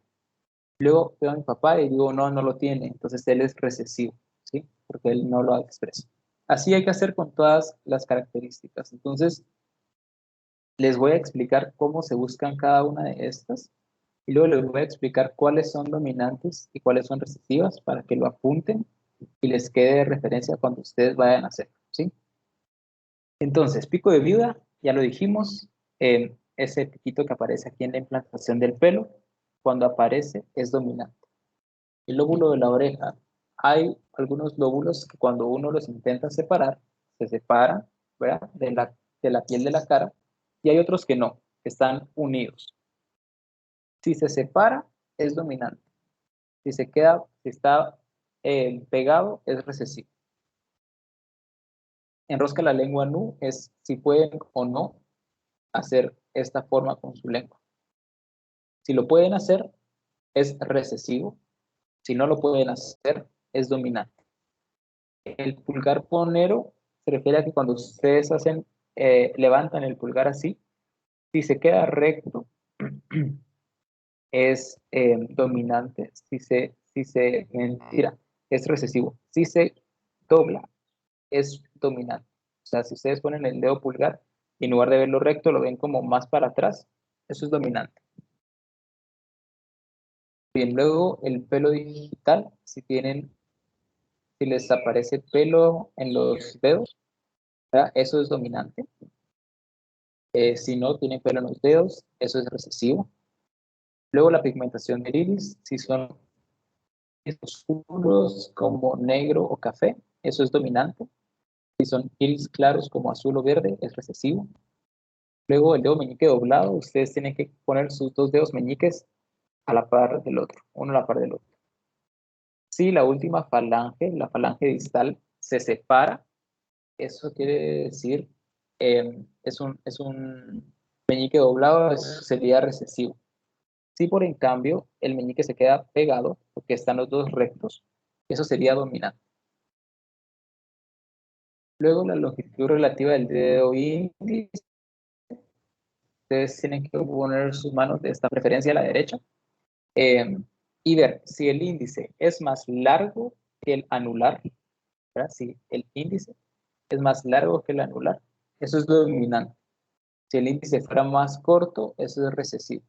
Luego veo a mi papá y digo, no, no lo tiene. Entonces él es recesivo, ¿sí? Porque él no lo expresa. Así hay que hacer con todas las características. Entonces, les voy a explicar cómo se buscan cada una de estas y luego les voy a explicar cuáles son dominantes y cuáles son recesivas para que lo apunten y les quede de referencia cuando ustedes vayan a hacerlo, ¿sí? Entonces, pico de viuda, ya lo dijimos, ese piquito que aparece aquí en la implantación del pelo, cuando aparece es dominante. El lóbulo de la oreja, hay algunos lóbulos que cuando uno los intenta separar, se separan, ¿verdad? De la piel de la cara, y hay otros que no, que están unidos. Si se separa, es dominante. Si se queda, si está pegado, es recesivo. Enrosca la lengua nu es si pueden o no hacer esta forma con su lengua. Si lo pueden hacer, es recesivo. Si no lo pueden hacer, es dominante. El pulgar ponero se refiere a que cuando ustedes hacen, levantan el pulgar así, si se queda recto, es dominante. Mentira, es recesivo. Si se dobla, es dominante. O sea, si ustedes ponen el dedo pulgar y en lugar de verlo recto, lo ven como más para atrás, eso es dominante. Bien, luego el pelo digital, si les aparece pelo en los dedos, ¿verdad? Eso es dominante. Si no tienen pelo en los dedos, eso es recesivo. Luego la pigmentación del iris, si son oscuros como negro o café, eso es dominante. Si son iris claros como azul o verde, es recesivo. Luego el dedo meñique doblado, ustedes tienen que poner sus dos dedos meñiques a la par del otro, uno a la par del otro. Si la última falange, la falange distal, se separa, eso quiere decir, es un meñique doblado, eso sería recesivo. Si por en cambio el meñique se queda pegado, porque están los dos rectos, eso sería dominante. Luego la longitud relativa del dedo índice, ustedes tienen que poner sus manos de esta preferencia a la derecha Eh, y ver si el índice es más largo que el anular, ¿verdad? Si el índice es más largo que el anular, eso es dominante. Si el índice fuera más corto, eso es recesivo.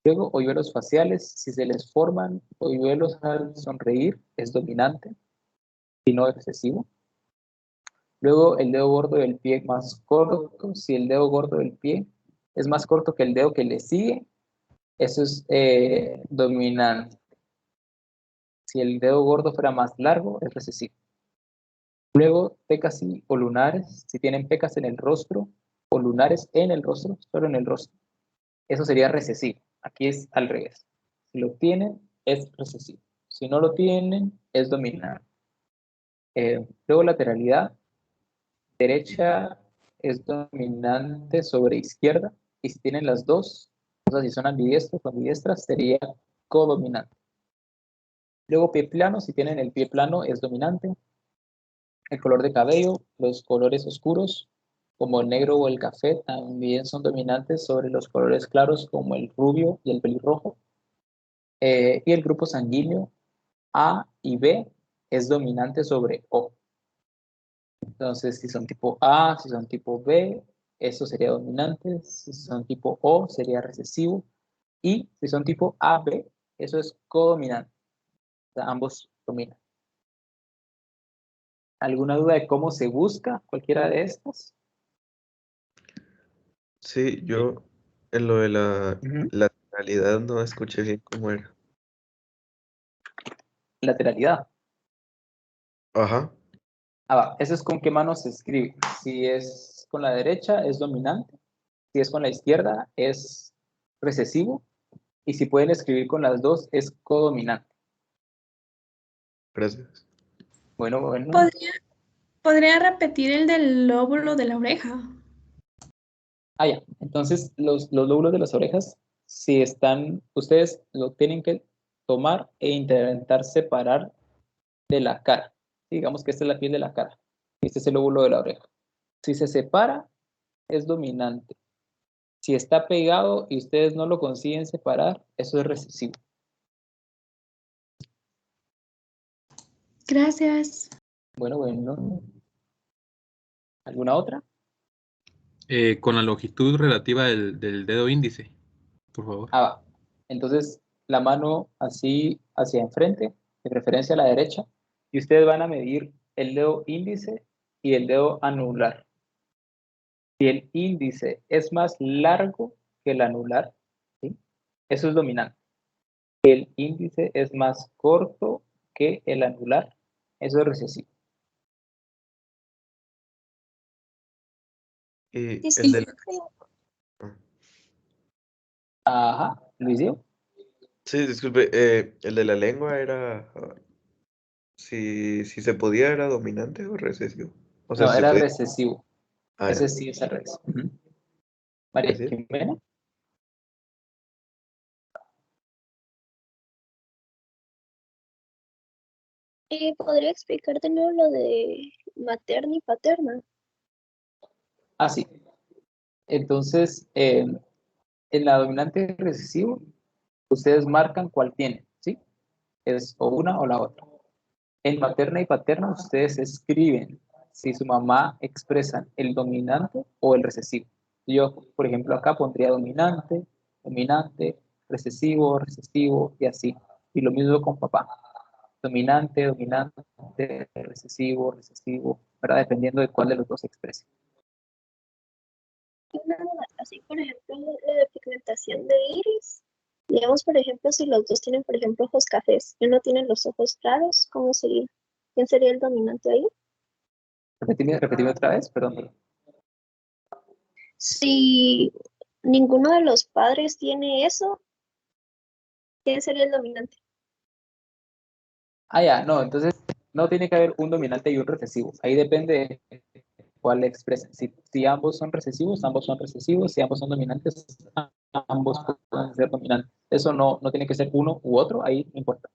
Luego, hoyuelos faciales, si se les forman hoyuelos al sonreír, es dominante y no recesivo. Luego, el dedo gordo del pie más corto, si el dedo gordo del pie es más corto que el dedo que le sigue, eso es dominante. Si el dedo gordo fuera más largo, es recesivo. Luego, pecas o lunares, si tienen pecas en el rostro o lunares en el rostro, solo en el rostro, eso sería recesivo. Aquí es al revés. Si lo tienen, es recesivo. Si no lo tienen, es dominante. Luego, lateralidad, derecha es dominante sobre izquierda, y si tienen las dos, o sea, si son ambidiestros o ambidiestras, sería codominante. Luego, pie plano, si tienen el pie plano, es dominante. El color de cabello, los colores oscuros, como el negro o el café, también son dominantes sobre los colores claros, como el rubio y el pelirrojo. Y el grupo sanguíneo A y B es dominante sobre O. Entonces, si son tipo A, si son tipo B, eso sería dominante. Si son tipo O, sería recesivo. Y si son tipo AB, eso es codominante. O sea, ambos dominan. ¿Alguna duda de cómo se busca cualquiera de estas? Sí, yo en lo de la Ujú. lateralidad no escuché bien cómo era. Lateralidad. Ajá, Eso es con qué mano se escribe. Si es con la derecha, es dominante. Si es con la izquierda, es recesivo. Y si pueden escribir con las dos, es codominante. gracias. Bueno. ¿Podría repetir el del lóbulo de la oreja? Ya. Entonces, los lóbulos de las orejas, si están, ustedes lo tienen que tomar e intentar separar de la cara. Digamos que esta es la piel de la cara. Este es el lóbulo de la oreja. Si se separa, es dominante. Si está pegado y ustedes no lo consiguen separar, eso es recesivo. Gracias. Bueno. ¿Alguna otra? Con la longitud relativa del dedo índice, por favor. Va. Entonces, la mano así hacia enfrente, de preferencia a la derecha, y ustedes van a medir el dedo índice y el dedo anular. Si el índice es más largo que el anular, ¿sí? Eso es dominante. Si el índice es más corto que el anular, eso es recesivo. Y el de Disculpe, la... Ajá, Luisio. Sí, disculpe, el de la lengua era, si se podía, era dominante o recesivo. O sea, No, si se era podía. recesivo. Ah, Ese ya, sí es al revés. María gracias. Jimena. ¿Podría explicar de nuevo lo de materna y paterna? Sí. Entonces, en la dominante recesivo, ustedes marcan cuál tienen, ¿sí? Es o una o la otra. En materna y paterna, ustedes escriben si su mamá expresa el dominante o el recesivo. Yo, por ejemplo, acá pondría dominante, recesivo y así. Y lo mismo con papá. Dominante, recesivo, ¿verdad? Dependiendo de cuál de los dos exprese. Una duda, así, por ejemplo, lo de pigmentación de iris. Digamos, por ejemplo, si los dos tienen, por ejemplo, ojos cafés y uno tiene los ojos claros, ¿cómo sería? ¿Quién sería el dominante ahí? Repetime otra vez, perdón. Si ninguno de los padres tiene eso, ¿quién sería el dominante? Ya, no, entonces no tiene que haber un dominante y un recesivo. Ahí depende de cuál expresen. Si ambos son recesivos, ambos son recesivos. Si ambos son dominantes, ambos pueden ser dominantes. Eso no tiene que ser uno u otro, ahí no importa.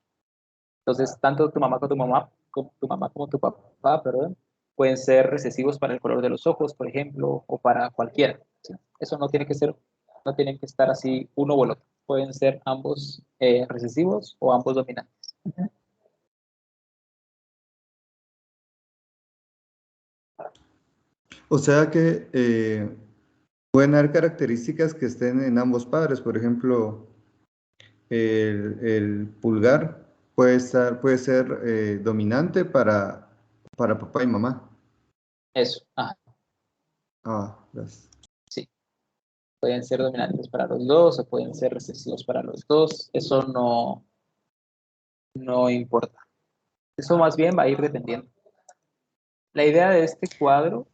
Entonces, tanto tu mamá como tu papá, perdón, pueden ser recesivos para el color de los ojos, por ejemplo, o para cualquiera, ¿sí? Eso no tiene que ser, no tienen que estar así uno o el otro. pueden ser ambos recesivos o ambos dominantes. O sea que pueden haber características que estén en ambos padres. Por ejemplo, el pulgar puede ser dominante para papá y mamá. Eso, ajá, Gracias. sí. Pueden ser dominantes para los dos o pueden ser recesivos para los dos. Eso no importa. Eso más bien va a ir dependiendo. La idea de este cuadro,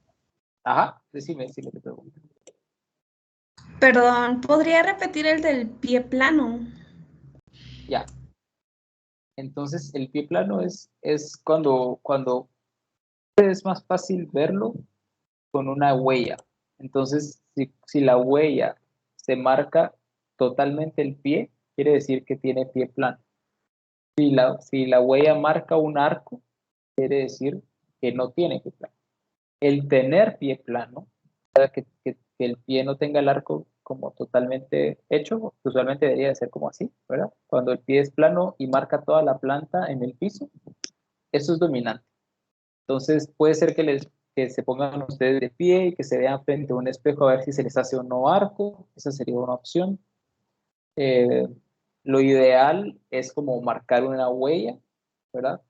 ajá, decime si te pregunto. Perdón, ¿podría repetir el del pie plano? Ya. Entonces, el pie plano es cuando es más fácil verlo con una huella. Entonces, si la huella se marca totalmente el pie, quiere decir que tiene pie plano. Si la huella marca un arco, quiere decir que no tiene pie plano. El tener pie plano, que el pie no tenga el arco como totalmente hecho, usualmente debería de ser como así, ¿verdad? Cuando el pie es plano y marca toda la planta en el piso, eso es dominante. Entonces puede ser que se pongan ustedes de pie y que se vean frente a un espejo a ver si se les hace o no arco, esa sería una opción. Lo ideal es como marcar una huella, ¿verdad?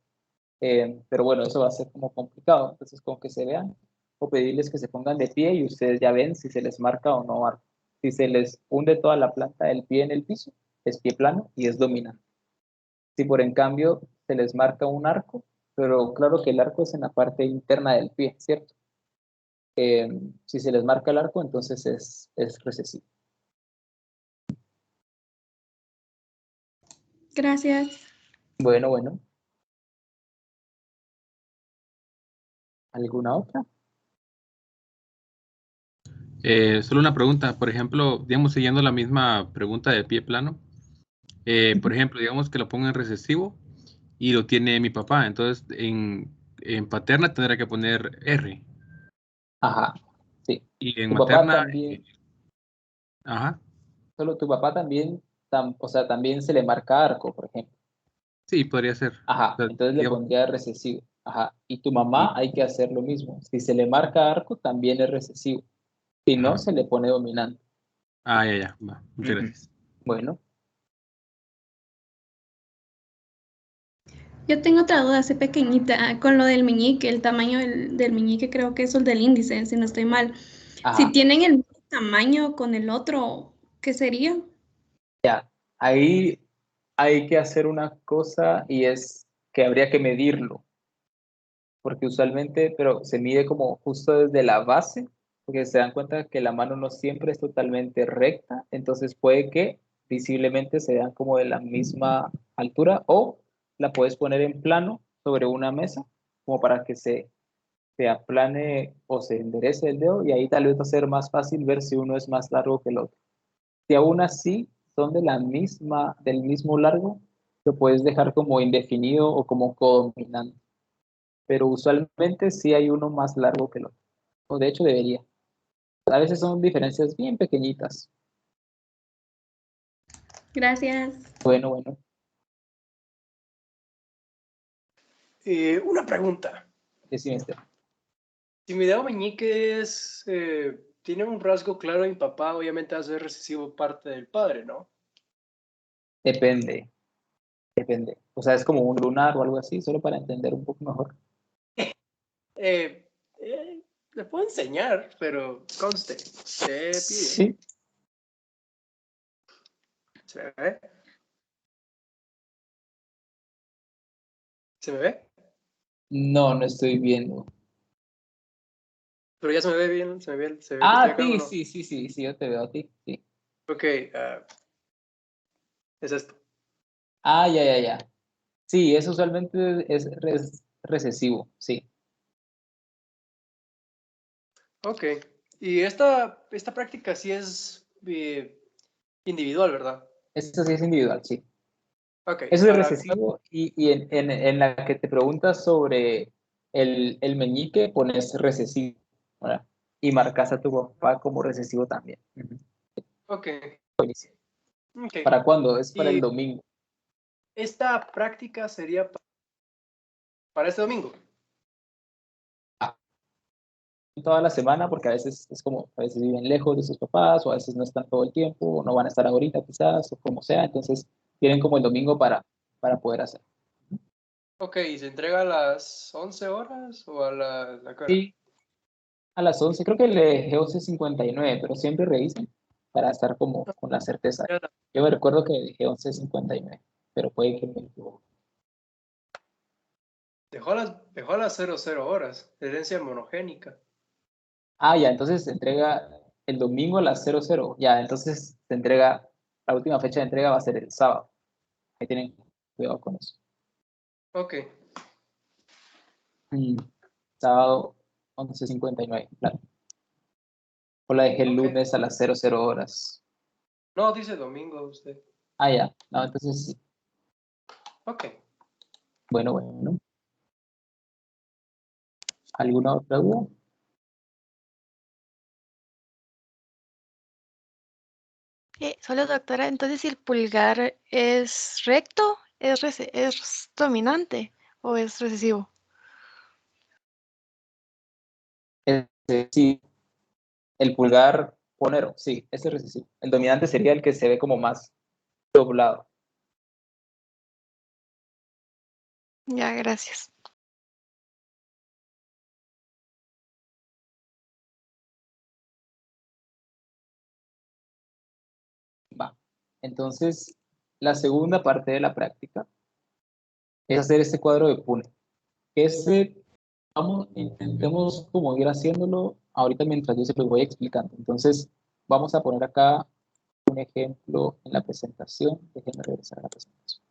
Pero bueno, eso va a ser como complicado, entonces con que se vean o pedirles que se pongan de pie y ustedes ya ven si se les marca o no arco. Si se les hunde toda la planta del pie en el piso, es pie plano y es dominante. Si por en cambio se les marca un arco, pero claro que el arco es en la parte interna del pie, ¿cierto? Si se les marca el arco, entonces es recesivo. Gracias. Bueno. ¿Alguna otra? Solo una pregunta, por ejemplo, digamos, siguiendo la misma pregunta de pie plano, por ejemplo, digamos que lo pongo en recesivo y lo tiene mi papá, entonces en paterna tendrá que poner R. Ajá, sí. Y en Tu papá materna, también, ajá, solo tu papá también, o sea, también se le marca arco, por ejemplo. sí, podría ser. O Ajá, sea, entonces le digamos, pondría recesivo. Ajá, y tu y- mamá hay que hacer lo mismo. Si se le marca arco, también es recesivo. Si no, ajá. se le pone dominante. Ya, va, muchas Ujú. gracias. Bueno, Yo tengo otra duda, así pequeñita, con lo del meñique, el tamaño del meñique creo que es el del índice, si no estoy mal. Si ajá, tienen el mismo tamaño con el otro, ¿qué sería? ahí hay que hacer una cosa y es que habría que medirlo, porque usualmente, pero se mide como justo desde la base, porque se dan cuenta que la mano no siempre es totalmente recta, entonces puede que visiblemente se vean como de la misma altura o la puedes poner en plano sobre una mesa, como para que se aplane o se enderece el dedo y ahí tal vez va a ser más fácil ver si uno es más largo que el otro. Si aún así son del mismo largo, lo puedes dejar como indefinido o como codominante. Pero usualmente sí hay uno más largo que el otro. O de hecho debería. A veces son diferencias bien pequeñitas. Gracias. Bueno. Una pregunta. Decime, Esteban. Si mi dedo meñique tiene un rasgo claro en papá, obviamente va a ser recesivo parte del padre, ¿no? Depende. O sea, es como un lunar o algo así, solo para entender un poco mejor. Eh, le puedo enseñar, pero conste, se pide. Sí. ¿Se me ve? ¿Se me ve? No estoy viendo. Pero ya se me ve bien, se me ve que estoy acá o no. Sí, yo te veo a ti. Sí. Ok, es esto. Ya. Sí, eso usualmente es recesivo, sí. Ok. Y esta práctica sí es individual, ¿verdad? Eso sí es individual, sí. Ok, Eso es recesivo y en la que te preguntas sobre el meñique pones recesivo, ¿verdad? Y marcas a tu papá como recesivo también. Ujú. Ok. Buenísimo. Ok. ¿Para cuándo? Es para Y el domingo. esta práctica sería para este domingo. Toda la semana, porque a veces es como, a veces viven lejos de sus papás, o a veces no están todo el tiempo, o no van a estar ahorita quizás, o como sea, entonces tienen como el domingo para poder hacer. Ok, ¿y se entrega a las 11 horas o a la qué hora? Sí, a las 11, creo que le dejé 11:59, pero siempre revisen para estar como con la certeza. Ya la- Yo me recuerdo que dejé 11:59, pero puede que me equivoque. Dejó a las 00 horas, herencia monogénica. Ah, ya, entonces se entrega el domingo a las 00, ya, entonces se entrega, la última fecha de entrega va a ser el sábado. Ahí tienen cuidado con eso. Ok, Mm, Sábado 11:59, claro. O la dejé el ok. lunes a las 00 horas. No, dice domingo usted. Ah, ya, no, entonces sí. Ok. Bueno. ¿Alguna otra duda? Solo doctora, entonces si el pulgar es recto, es dominante o es recesivo. Sí, el pulgar ponero, sí, ese es recesivo. El dominante sería el que se ve como más doblado. Ya, gracias. Va. Entonces, la segunda parte de la práctica es hacer este cuadro de Punnett. Intentemos como ir haciéndolo ahorita mientras yo se los voy explicando. Entonces, vamos a poner acá un ejemplo en la presentación. Déjenme regresar a la presentación.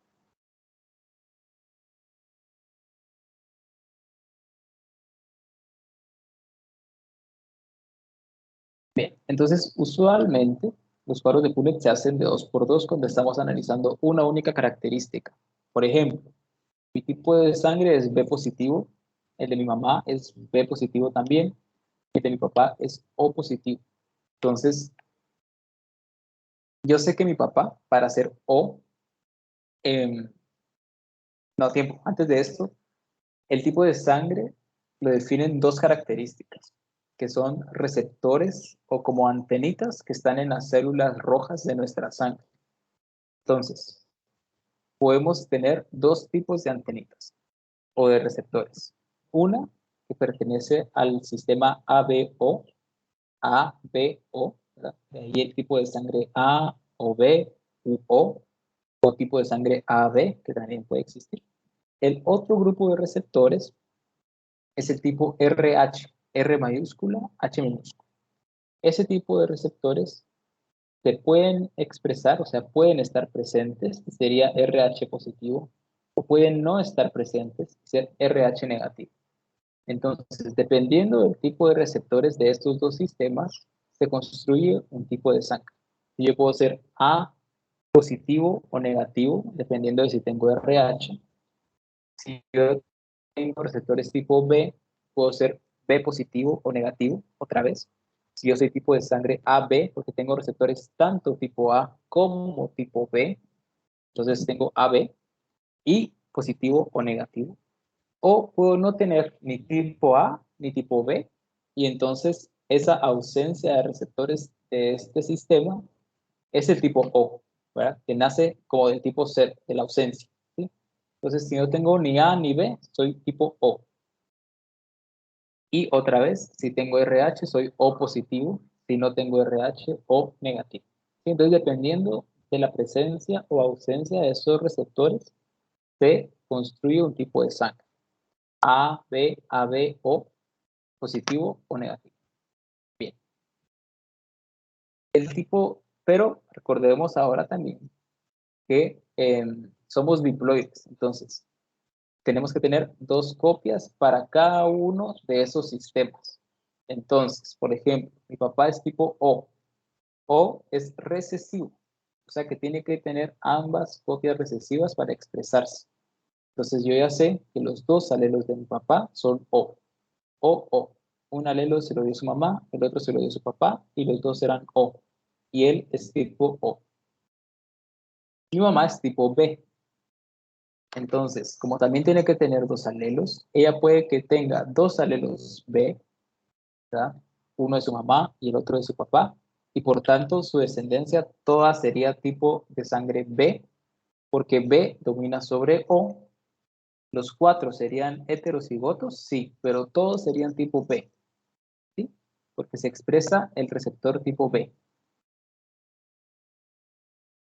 Bien, entonces usualmente los cuadros de Punnett se hacen de 2 por 2 cuando estamos analizando una única característica. Por ejemplo, mi tipo de sangre es B positivo, el de mi mamá es B positivo también, el de mi papá es O positivo. Entonces, yo sé que mi papá, para ser O, no, tiempo, antes de esto, el tipo de sangre lo definen 2 características, que son receptores o como antenitas que están en las células rojas de nuestra sangre. Entonces, podemos tener 2 tipos de antenitas o de receptores. Una que pertenece al sistema ABO, ¿verdad? De ahí el tipo de sangre A o B u o tipo de sangre AB, que también puede existir. El otro grupo de receptores es el tipo RH, R mayúscula, H minúscula. Ese tipo de receptores se pueden expresar, o sea, pueden estar presentes, sería RH positivo, o pueden no estar presentes, ser RH negativo. Entonces, dependiendo del tipo de receptores de estos 2 sistemas, se construye un tipo de sangre. Yo puedo ser A positivo o negativo, dependiendo de si tengo RH. Si yo tengo receptores tipo B, puedo ser B positivo o negativo, otra vez. Si yo soy tipo de sangre AB, porque tengo receptores tanto tipo A como tipo B, entonces tengo AB y positivo o negativo. O puedo no tener ni tipo A ni tipo B, y entonces esa ausencia de receptores de este sistema es el tipo O, ¿verdad? Que nace como del tipo C, de la ausencia, ¿sí? Entonces, si no tengo ni A ni B, soy tipo O. Y otra vez, si tengo RH, soy O positivo. Si no tengo RH, O negativo. ¿Sí? Entonces, dependiendo de la presencia o ausencia de esos receptores, se construye un tipo de sangre. A, B, AB, O, positivo o negativo. Bien. El tipo, pero recordemos ahora también que somos diploides. Entonces, tenemos que tener 2 copias para cada uno de esos sistemas. Entonces, por ejemplo, mi papá es tipo O. O es recesivo. O sea que tiene que tener ambas copias recesivas para expresarse. Entonces yo ya sé que los 2 alelos de mi papá son O. O. Un alelo se lo dio su mamá, el otro se lo dio su papá, y los 2 serán O. Y él es tipo O. Mi mamá es tipo B. Entonces, como también tiene que tener 2 alelos, ella puede que tenga 2 alelos B, ¿verdad? Uno de su mamá y el otro de su papá, y por tanto su descendencia toda sería tipo de sangre B, porque B domina sobre O. Los 4 serían heterocigotos, sí, pero todos serían tipo B, ¿sí? Porque se expresa el receptor tipo B.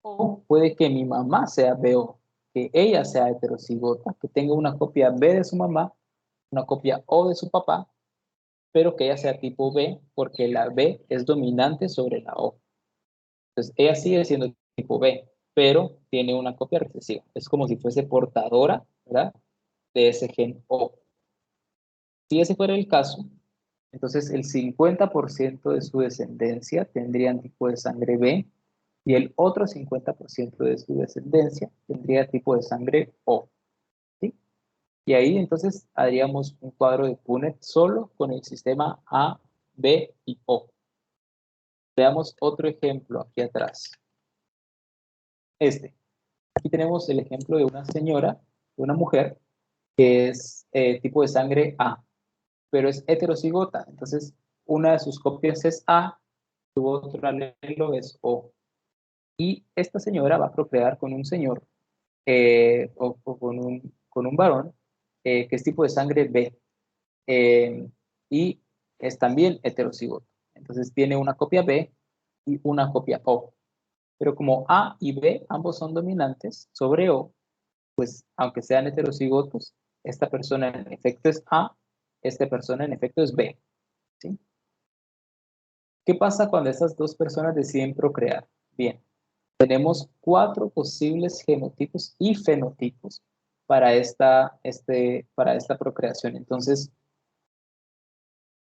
O puede que mi mamá sea BO, que ella sea heterocigota, que tenga una copia B de su mamá, una copia O de su papá, pero que ella sea tipo B, porque la B es dominante sobre la O. Entonces, ella sigue siendo tipo B, pero tiene una copia recesiva. Es como si fuese portadora, ¿verdad?, de ese gen O. Si ese fuera el caso, entonces el 50% de su descendencia tendrían tipo de sangre B y el otro 50% de su descendencia tendría tipo de sangre O, ¿sí? Y ahí entonces haríamos un cuadro de Punnett solo con el sistema A, B y O. Veamos otro ejemplo aquí atrás. Aquí tenemos el ejemplo de una señora, de una mujer, que es tipo de sangre A, pero es heterocigota. Entonces, una de sus copias es A, su otro alelo es O. Y esta señora va a procrear con un señor o con un varón que es tipo de sangre B y es también heterocigoto. Entonces tiene una copia B y una copia O. Pero como A y B ambos son dominantes sobre O, pues aunque sean heterocigotos, esta persona en efecto es A, esta persona en efecto es B, ¿sí? ¿Qué pasa cuando estas dos personas deciden procrear? Bien, tenemos 4 posibles genotipos y fenotipos para esta procreación. Entonces,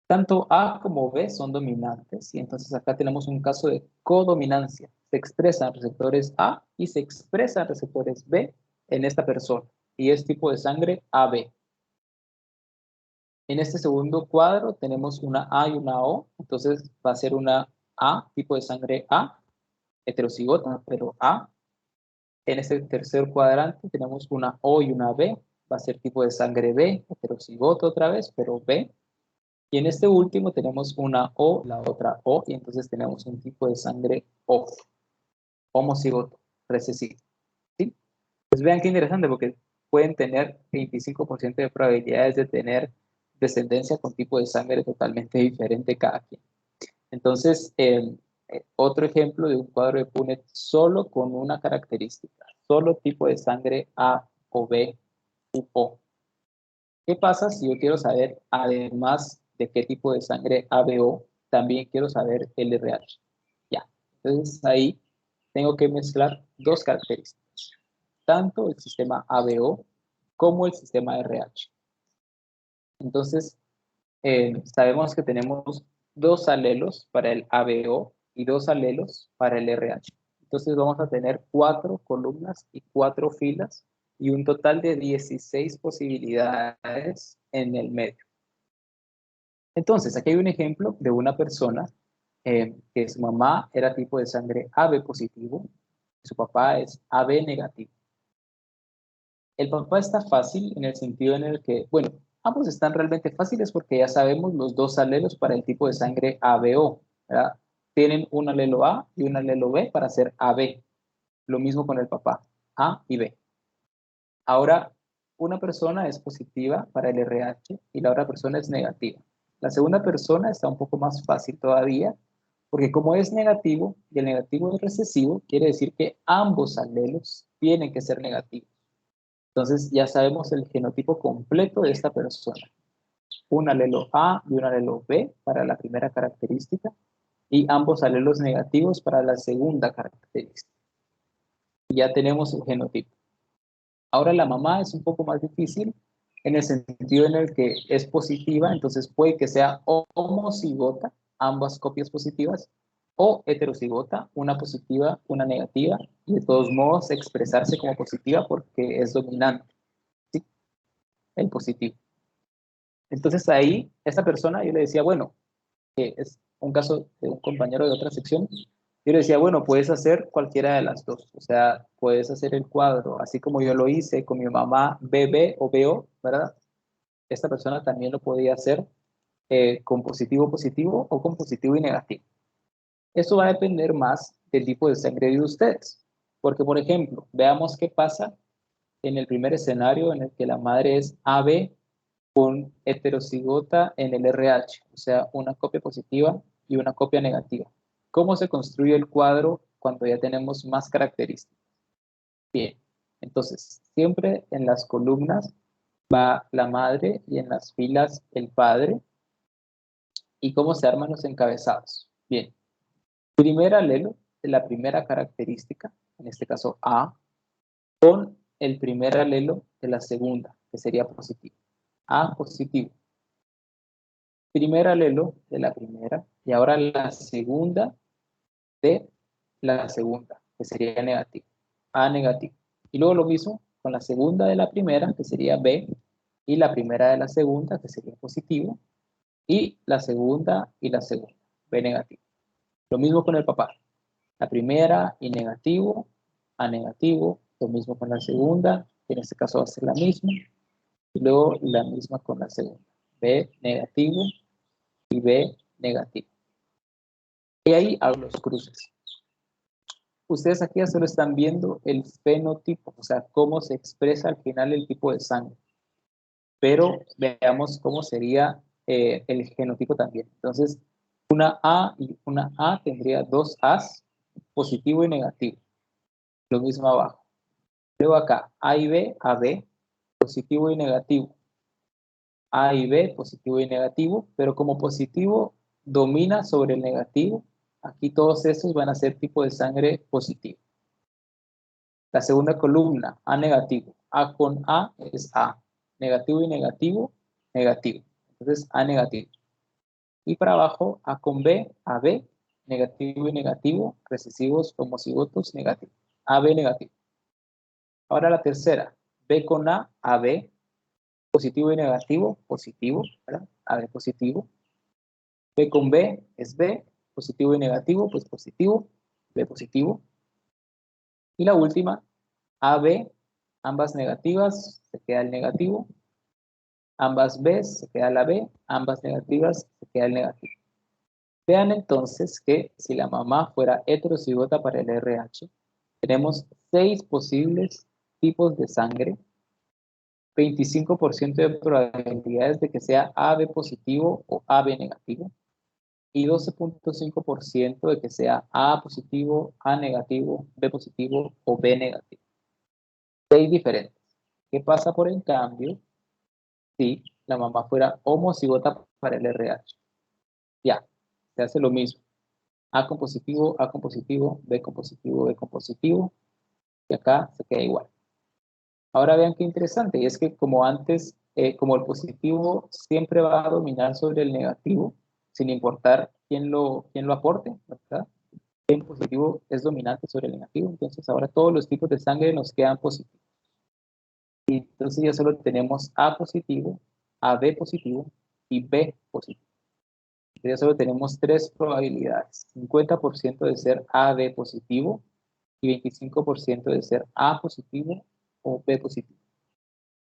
tanto A como B son dominantes y entonces acá tenemos un caso de codominancia. Se expresan receptores A y se expresan receptores B en esta persona y es tipo de sangre AB. En este segundo cuadro tenemos una A y una O, entonces va a ser una A, tipo de sangre A, heterocigota, pero A. En este tercer cuadrante tenemos una O y una B, va a ser tipo de sangre B, heterocigota otra vez, pero B. Y en este último tenemos una O, la otra O, y entonces tenemos un tipo de sangre O, homocigoto, recesivo, ¿sí? Pues vean qué interesante, porque pueden tener 25% de probabilidades de tener descendencia con tipo de sangre totalmente diferente cada quien. Entonces, otro ejemplo de un cuadro de Punnett solo con una característica, solo tipo de sangre A o B u O. ¿Qué pasa si yo quiero saber, además de qué tipo de sangre ABO, también quiero saber el RH? Ya, entonces ahí tengo que mezclar 2 características, tanto el sistema ABO como el sistema RH. Entonces, sabemos que tenemos 2 alelos para el ABO y 2 alelos para el RH. Entonces vamos a tener 4 columnas y 4 filas y un total de 16 posibilidades en el medio. Entonces, aquí hay un ejemplo de una persona que su mamá era tipo de sangre AB positivo, su papá es AB negativo. El papá está fácil en el sentido en el que, bueno, ambos están realmente fáciles porque ya sabemos los 2 alelos para el tipo de sangre ABO, ¿verdad? Tienen un alelo A y un alelo B para ser AB. Lo mismo con el papá, A y B. Ahora, una persona es positiva para el RH y la otra persona es negativa. La segunda persona está un poco más fácil todavía, porque como es negativo y el negativo es recesivo, quiere decir que ambos alelos tienen que ser negativos. Entonces ya sabemos el genotipo completo de esta persona. Un alelo A y un alelo B para la primera característica y ambos alelos negativos para la segunda característica. Y ya tenemos el genotipo. Ahora la mamá es un poco más difícil en el sentido en el que es positiva, entonces puede que sea homocigota, ambas copias positivas, o heterocigota, una positiva, una negativa, y de todos modos expresarse como positiva porque es dominante, ¿sí? El positivo. Entonces ahí, esa persona, yo le decía, bueno, que es un caso de un compañero de otra sección, Yo le decía, bueno, puedes hacer cualquiera de las dos. O sea, puedes hacer el cuadro, así como yo lo hice con mi mamá, BB o BO, ¿verdad? Esta persona también lo podía hacer con positivo, positivo o con positivo y negativo. Eso va a depender más del tipo de sangre de ustedes. Porque, por ejemplo, veamos qué pasa en el primer escenario en el que la madre es AB con heterocigota en el RH, o sea, una copia positiva y una copia negativa. ¿Cómo se construye el cuadro cuando ya tenemos más características? Bien, entonces, siempre en las columnas va la madre y en las filas el padre. ¿Y cómo se arman los encabezados? Bien, primer alelo de la primera característica, en este caso A, con el primer alelo de la segunda, que sería positivo. A positivo. Primer alelo de la primera y ahora la segunda de la segunda, que sería negativo. A negativo. Y luego lo mismo con la segunda de la primera, que sería B, y la primera de la segunda, que sería positivo, y la segunda y la segunda, B negativo. Lo mismo con el papá. La primera y negativo, A negativo, lo mismo con la segunda, que en este caso va a ser la misma, y luego la misma con la segunda, B negativo y B negativo. Y ahí hago los cruces. Ustedes aquí ya solo están viendo el fenotipo, o sea, cómo se expresa al final el tipo de sangre. Pero veamos cómo sería el genotipo también. Entonces, una A y una A tendría dos A's, positivo y negativo. Lo mismo abajo. Luego acá, A y B, AB, positivo y negativo. A y B, positivo y negativo, pero como positivo domina sobre el negativo, aquí todos estos van a ser tipo de sangre positivo. La segunda columna, A negativo. A con A es A. Negativo y negativo, negativo. Entonces, A negativo. Y para abajo, A con B, AB, negativo y negativo, recesivos, homocigotos, negativo. AB negativo. Ahora la tercera, B con A, AB, positivo y negativo, positivo, ¿verdad? AB positivo. B con B es B, positivo y negativo, pues positivo, B positivo. Y la última, AB, ambas negativas, se queda el negativo. Ambas B, se queda la B, ambas negativas, se queda el negativo. Vean entonces que si la mamá fuera heterocigota para el RH, tenemos 6 posibles tipos de sangre, 25% de probabilidades de que sea AB positivo o AB negativo, y 12.5% de que sea A positivo, A negativo, B positivo o B negativo. 6 diferentes. ¿Qué pasa por en cambio si la mamá fuera homocigota para el RH? Ya, se hace lo mismo. A con positivo, B con positivo, B con positivo, y acá se queda igual. Ahora vean qué interesante, y es que como antes, como el positivo siempre va a dominar sobre el negativo, sin importar quién lo aporte, ¿verdad? El positivo es dominante sobre el negativo, entonces ahora todos los tipos de sangre nos quedan positivos. Y entonces ya solo tenemos A positivo, AB positivo y B positivo. Ya solo tenemos 3 probabilidades, 50% de ser AB positivo y 25% de ser A positivo o B positivo.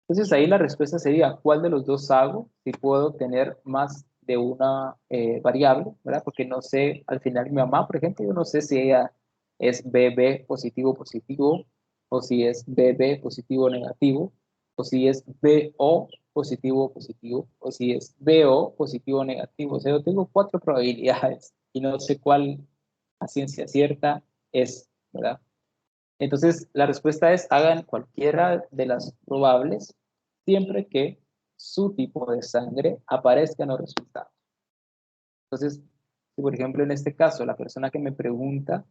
Entonces ahí la respuesta sería, ¿cuál de los dos hago? Si puedo tener más de una variable, ¿verdad? Porque no sé, al final mi mamá, por ejemplo, yo no sé si ella es BB positivo positivo, o si es BB positivo negativo, o si es BO positivo positivo, o si es BO positivo negativo. O sea, yo tengo 4 probabilidades y no sé cuál a ciencia cierta es, ¿verdad? Entonces, la respuesta es hagan cualquiera de las probables siempre que su tipo de sangre aparezca en los resultados. Entonces, si por ejemplo en este caso la persona que me pregunta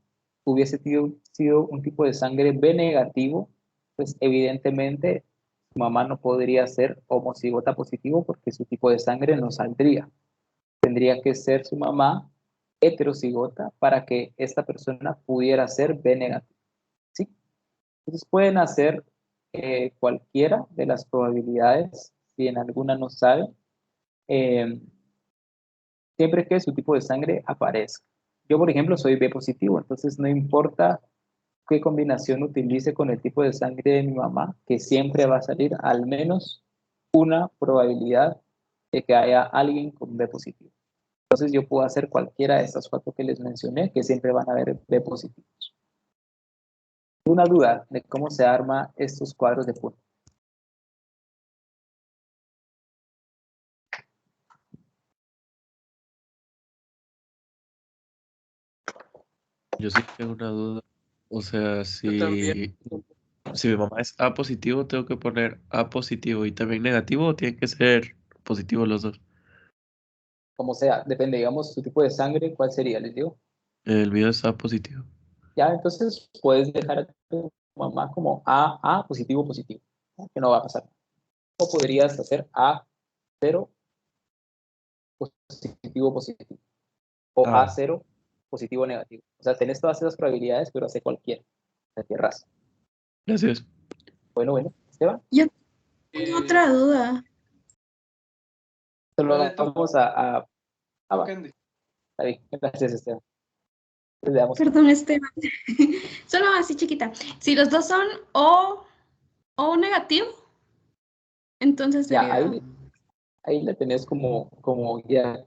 hubiese sido un tipo de sangre B negativo, pues evidentemente su mamá no podría ser homocigota positivo porque su tipo de sangre no saldría. Tendría que ser su mamá heterocigota para que esta persona pudiera ser B negativo. ¿Sí? Entonces pueden hacer cualquiera de las probabilidades, si en alguna no saben, siempre que su tipo de sangre aparezca. Yo, por ejemplo, soy B positivo, entonces no importa qué combinación utilice con el tipo de sangre de mi mamá, que siempre va a salir al menos una probabilidad de que haya alguien con B positivo. Entonces yo puedo hacer cualquiera de estas 4 que les mencioné, que siempre van a haber B positivos. Una duda de cómo se arma estos cuadros de punto. Yo sí tengo una duda. O sea, Yo también. si mi mamá es A positivo, tengo que poner A positivo y también negativo, o tienen que ser positivos los dos. Como sea, depende, digamos, tu tipo de sangre, ¿cuál sería? Les digo. El mío es A positivo. Ya, entonces puedes dejar a tu mamá como A positivo, positivo, ¿no? Que no va a pasar. O podrías hacer A0 positivo, positivo. O Ah, A0 positivo, negativo. O sea, tenés todas esas probabilidades, pero hace cualquiera. De tierras. gracias. Bueno, Esteban, Yo tengo otra duda. solo Dale tú, vamos a va. Candy. Está bien. Gracias, Esteban. Le damos. Perdón, Esteban. Solo así chiquita. Si los dos son O negativo, entonces Ya, sería. ahí la tenés como ya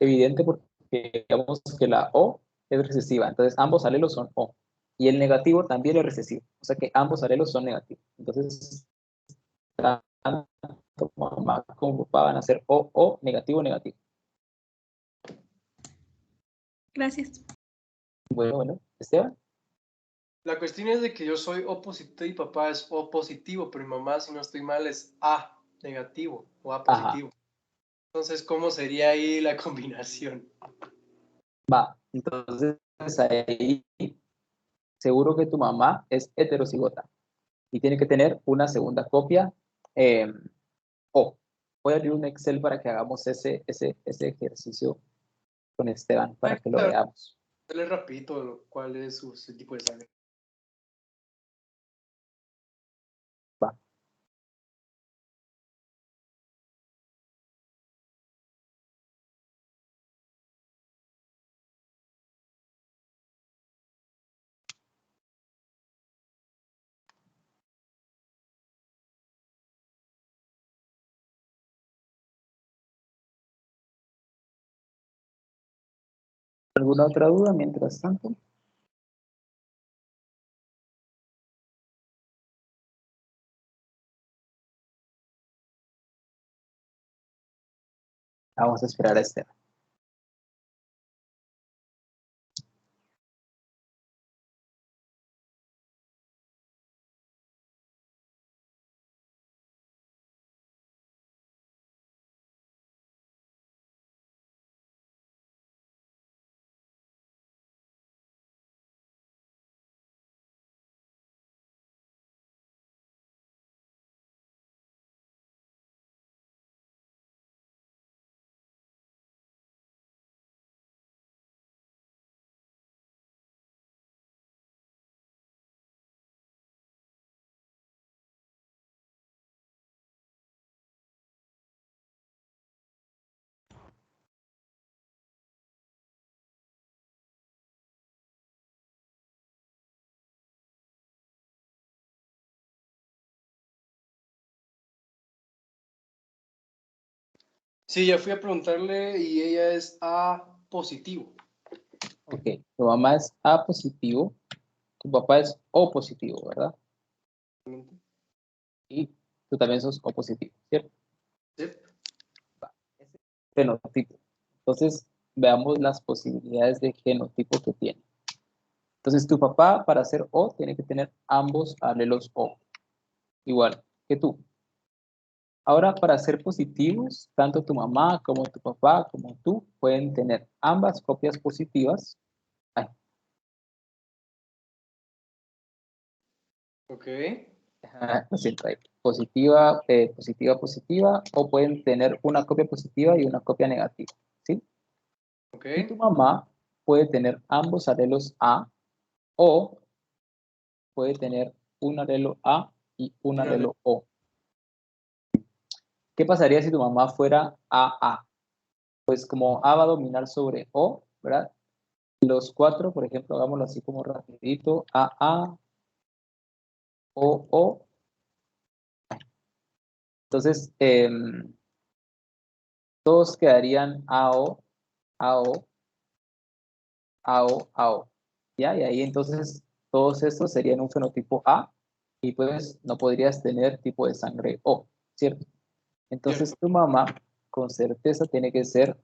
evidente porque digamos que la O es recesiva, entonces ambos alelos son O. Y el negativo también es recesivo, o sea que ambos alelos son negativos. Entonces, tanto mamá como papá van a ser O, negativo, negativo. Gracias. Bueno, Esteban. La cuestión es de que yo soy O positivo y papá es O positivo, pero mi mamá, si no estoy mal, es A negativo o A Ajá, positivo. Entonces, ¿cómo sería ahí la combinación? va. Entonces, ahí seguro que tu mamá es heterocigota y tiene que tener una segunda copia O. Voy a abrir un Excel para que hagamos ese ejercicio con Esteban para que lo veamos. Dale rapidito cuál es su tipo de sangre. Va. ¿Alguna otra duda mientras tanto? Vamos a esperar a Esteban. Sí, ya fui a preguntarle y ella es A positivo. Ok, tu mamá es A positivo, tu papá es O positivo, ¿verdad? Y tú también sos O positivo, ¿cierto? Sí. Ese fenotipo. Entonces, veamos las posibilidades de genotipo que tiene. Entonces, tu papá para ser O tiene que tener ambos alelos O, igual que tú. Ahora, para ser positivos, tanto tu mamá como tu papá como tú pueden tener ambas copias positivas. Ay, Ok. lo siento ahí. Positiva, positiva, o pueden tener una copia positiva y una copia negativa, ¿sí? Ok. Y tu mamá puede tener ambos alelos A o puede tener un alelo A y un alelo O. ¿Qué pasaría si tu mamá fuera AA? Pues como A va a dominar sobre O, ¿verdad? Los 4, por ejemplo, hagámoslo así como rapidito. AA, O. Entonces, todos quedarían AO, AO, AO. ¿Ya? Y ahí entonces todos estos serían un fenotipo A y pues no podrías tener tipo de sangre O, ¿cierto? Entonces tu mamá con certeza tiene que ser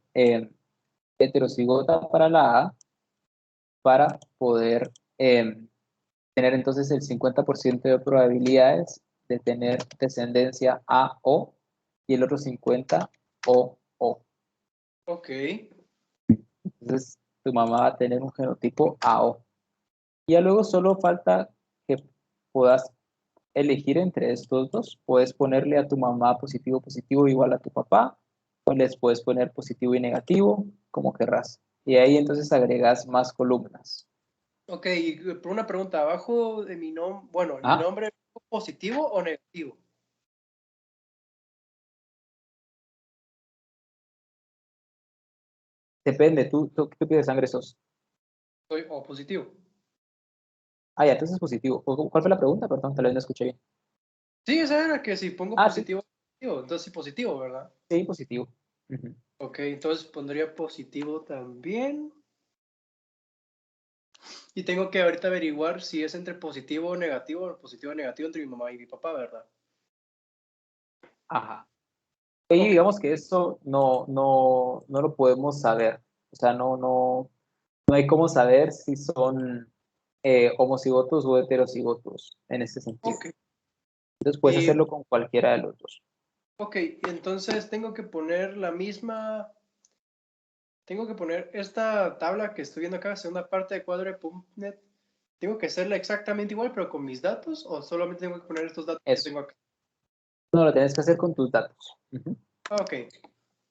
heterocigota para la A para poder tener entonces el 50% de probabilidades de tener descendencia AO y el otro 50 OO. Ok. Entonces tu mamá va a tener un genotipo AO. Y ya luego solo falta que puedas elegir entre estos dos. Puedes ponerle a tu mamá positivo, positivo igual a tu papá, o les puedes poner positivo y negativo, como querrás. Y ahí entonces agregas más columnas. Ok, y por una pregunta, abajo de mi nombre, bueno, mi Ah, nombre, ¿positivo o negativo? depende, ¿tú qué tipo de sangre sos? Soy o positivo. Ah, ya, entonces positivo. ¿Cuál fue la pregunta? Perdón, tal vez no escuché bien. Sí, esa era que si pongo Ah, sí, positivo, entonces sí positivo, ¿verdad? sí, positivo. Ujú. Ok, entonces pondría positivo también. Y tengo que ahorita averiguar si es entre positivo o positivo o negativo entre mi mamá y mi papá, ¿verdad? Ajá. Y Ok, digamos que eso no lo podemos saber. O sea, no hay cómo saber si son homocigotos o heterocigotos en ese sentido. ok. Entonces puedes Y, hacerlo con cualquiera de los dos. ok, entonces tengo que poner la misma, tengo que poner esta tabla que estoy viendo acá, segunda parte de cuadre.net. ¿Tengo que hacerla exactamente igual, pero con mis datos? ¿O solamente tengo que poner estos datos que Eso. tengo acá? No lo tienes que hacer con tus datos. Ujú. Ah, ok,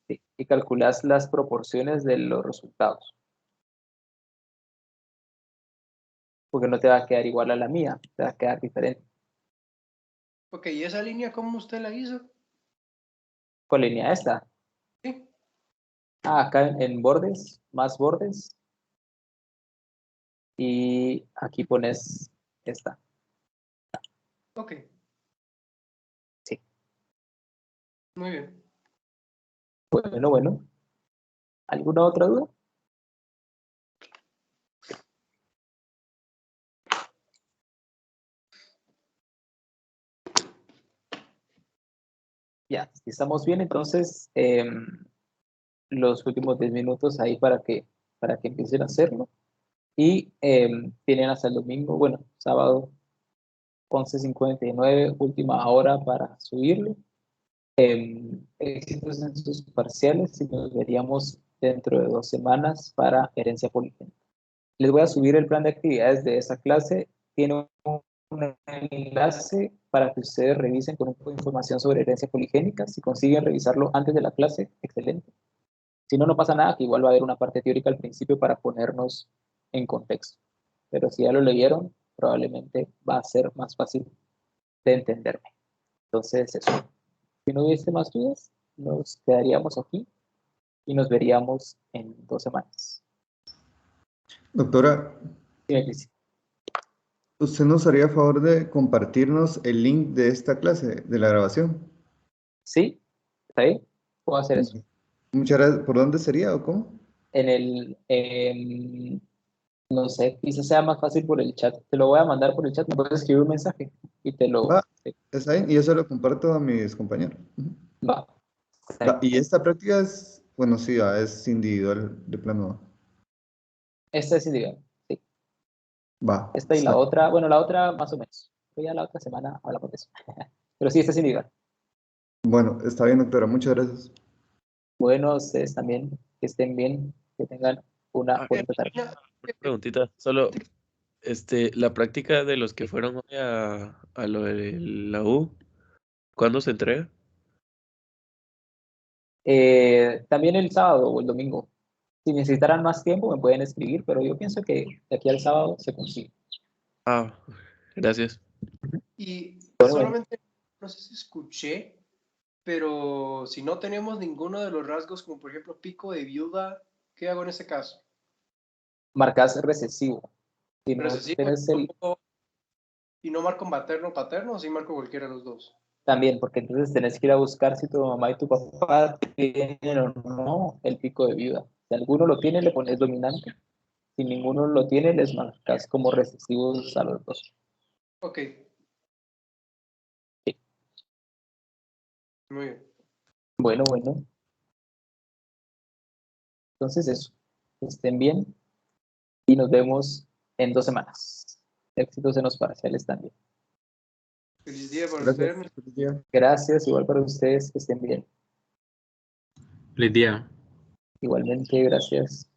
Sí. Y calculas las proporciones de los resultados. Porque no te va a quedar igual a la mía, te va a quedar diferente. ok, ¿y esa línea cómo usted la hizo? ¿Cuál línea esta? Sí, Acá en bordes, más bordes. Y aquí pones esta. ok, Sí. muy bien. Bueno. ¿Alguna otra duda? Ya, si estamos bien, entonces los últimos 10 minutos ahí para que empiecen a hacerlo. Y tienen hasta el domingo, bueno, sábado 11:59, última hora para subirlo. Éxitos en sus parciales y nos veríamos dentro de 2 semanas para herencia poligénica. Les voy a subir el plan de actividades de esa clase. Tiene un enlace para que ustedes revisen con un poco de información sobre herencia poligénica. Si consiguen revisarlo antes de la clase, excelente. Si no, no pasa nada, que igual va a haber una parte teórica al principio para ponernos en contexto. Pero si ya lo leyeron, probablemente va a ser más fácil de entenderme. Entonces, eso. Si no hubiese más dudas, nos quedaríamos aquí y nos veríamos en 2 semanas. Doctora, Sí, Alicia. ¿usted nos haría favor de compartirnos el link de esta clase, de la grabación? ¿Sí? ¿Está bien? Puedo hacer eso. Muchas gracias. ¿Por dónde sería o cómo? No sé, quizás sea más fácil por el chat. Te lo voy a mandar por el chat, me puedes escribir un mensaje y te lo... Va, está bien, y yo se lo comparto a mis compañeros. Ujú. Va. Está Va, bien. y esta práctica es, bueno, sí, es individual de plano. Esta es individual. Sí. Va, Esta y está la bien. otra, bueno, la otra más o menos. Pero ya la otra semana hablamos de eso. Pero sí, esta es individual. Bueno, está bien, doctora, muchas gracias. Bueno, ustedes también, que estén bien, que tengan una Ah, bonita tarde. una preguntita, solo la práctica de los que fueron hoy a lo de la U, ¿cuándo se entrega? También el sábado o el domingo. Si necesitaran más tiempo, me pueden escribir, pero yo pienso que de aquí al sábado se consigue. Ah, gracias. Y Bueno. solamente, no sé si escuché, pero si no tenemos ninguno de los rasgos, como por ejemplo pico de viuda, ¿qué hago en ese caso? marcas recesivo. Si no Recesivo, tenés el, y no marco materno, paterno, o sí marco cualquiera de los dos. también, porque entonces tenés que ir a buscar si tu mamá y tu papá tienen o no el pico de viuda. Si alguno lo tiene, le pones dominante. Si ninguno lo tiene, les marcas como recesivos a los dos. Ok. Sí. Muy bien. Bueno. Entonces eso. Que estén bien y nos vemos en 2 semanas. Éxitos en los parciales también. Feliz día para Gracias. ustedes. Feliz día. Gracias, igual para ustedes, que estén bien. Feliz día. Igualmente, gracias.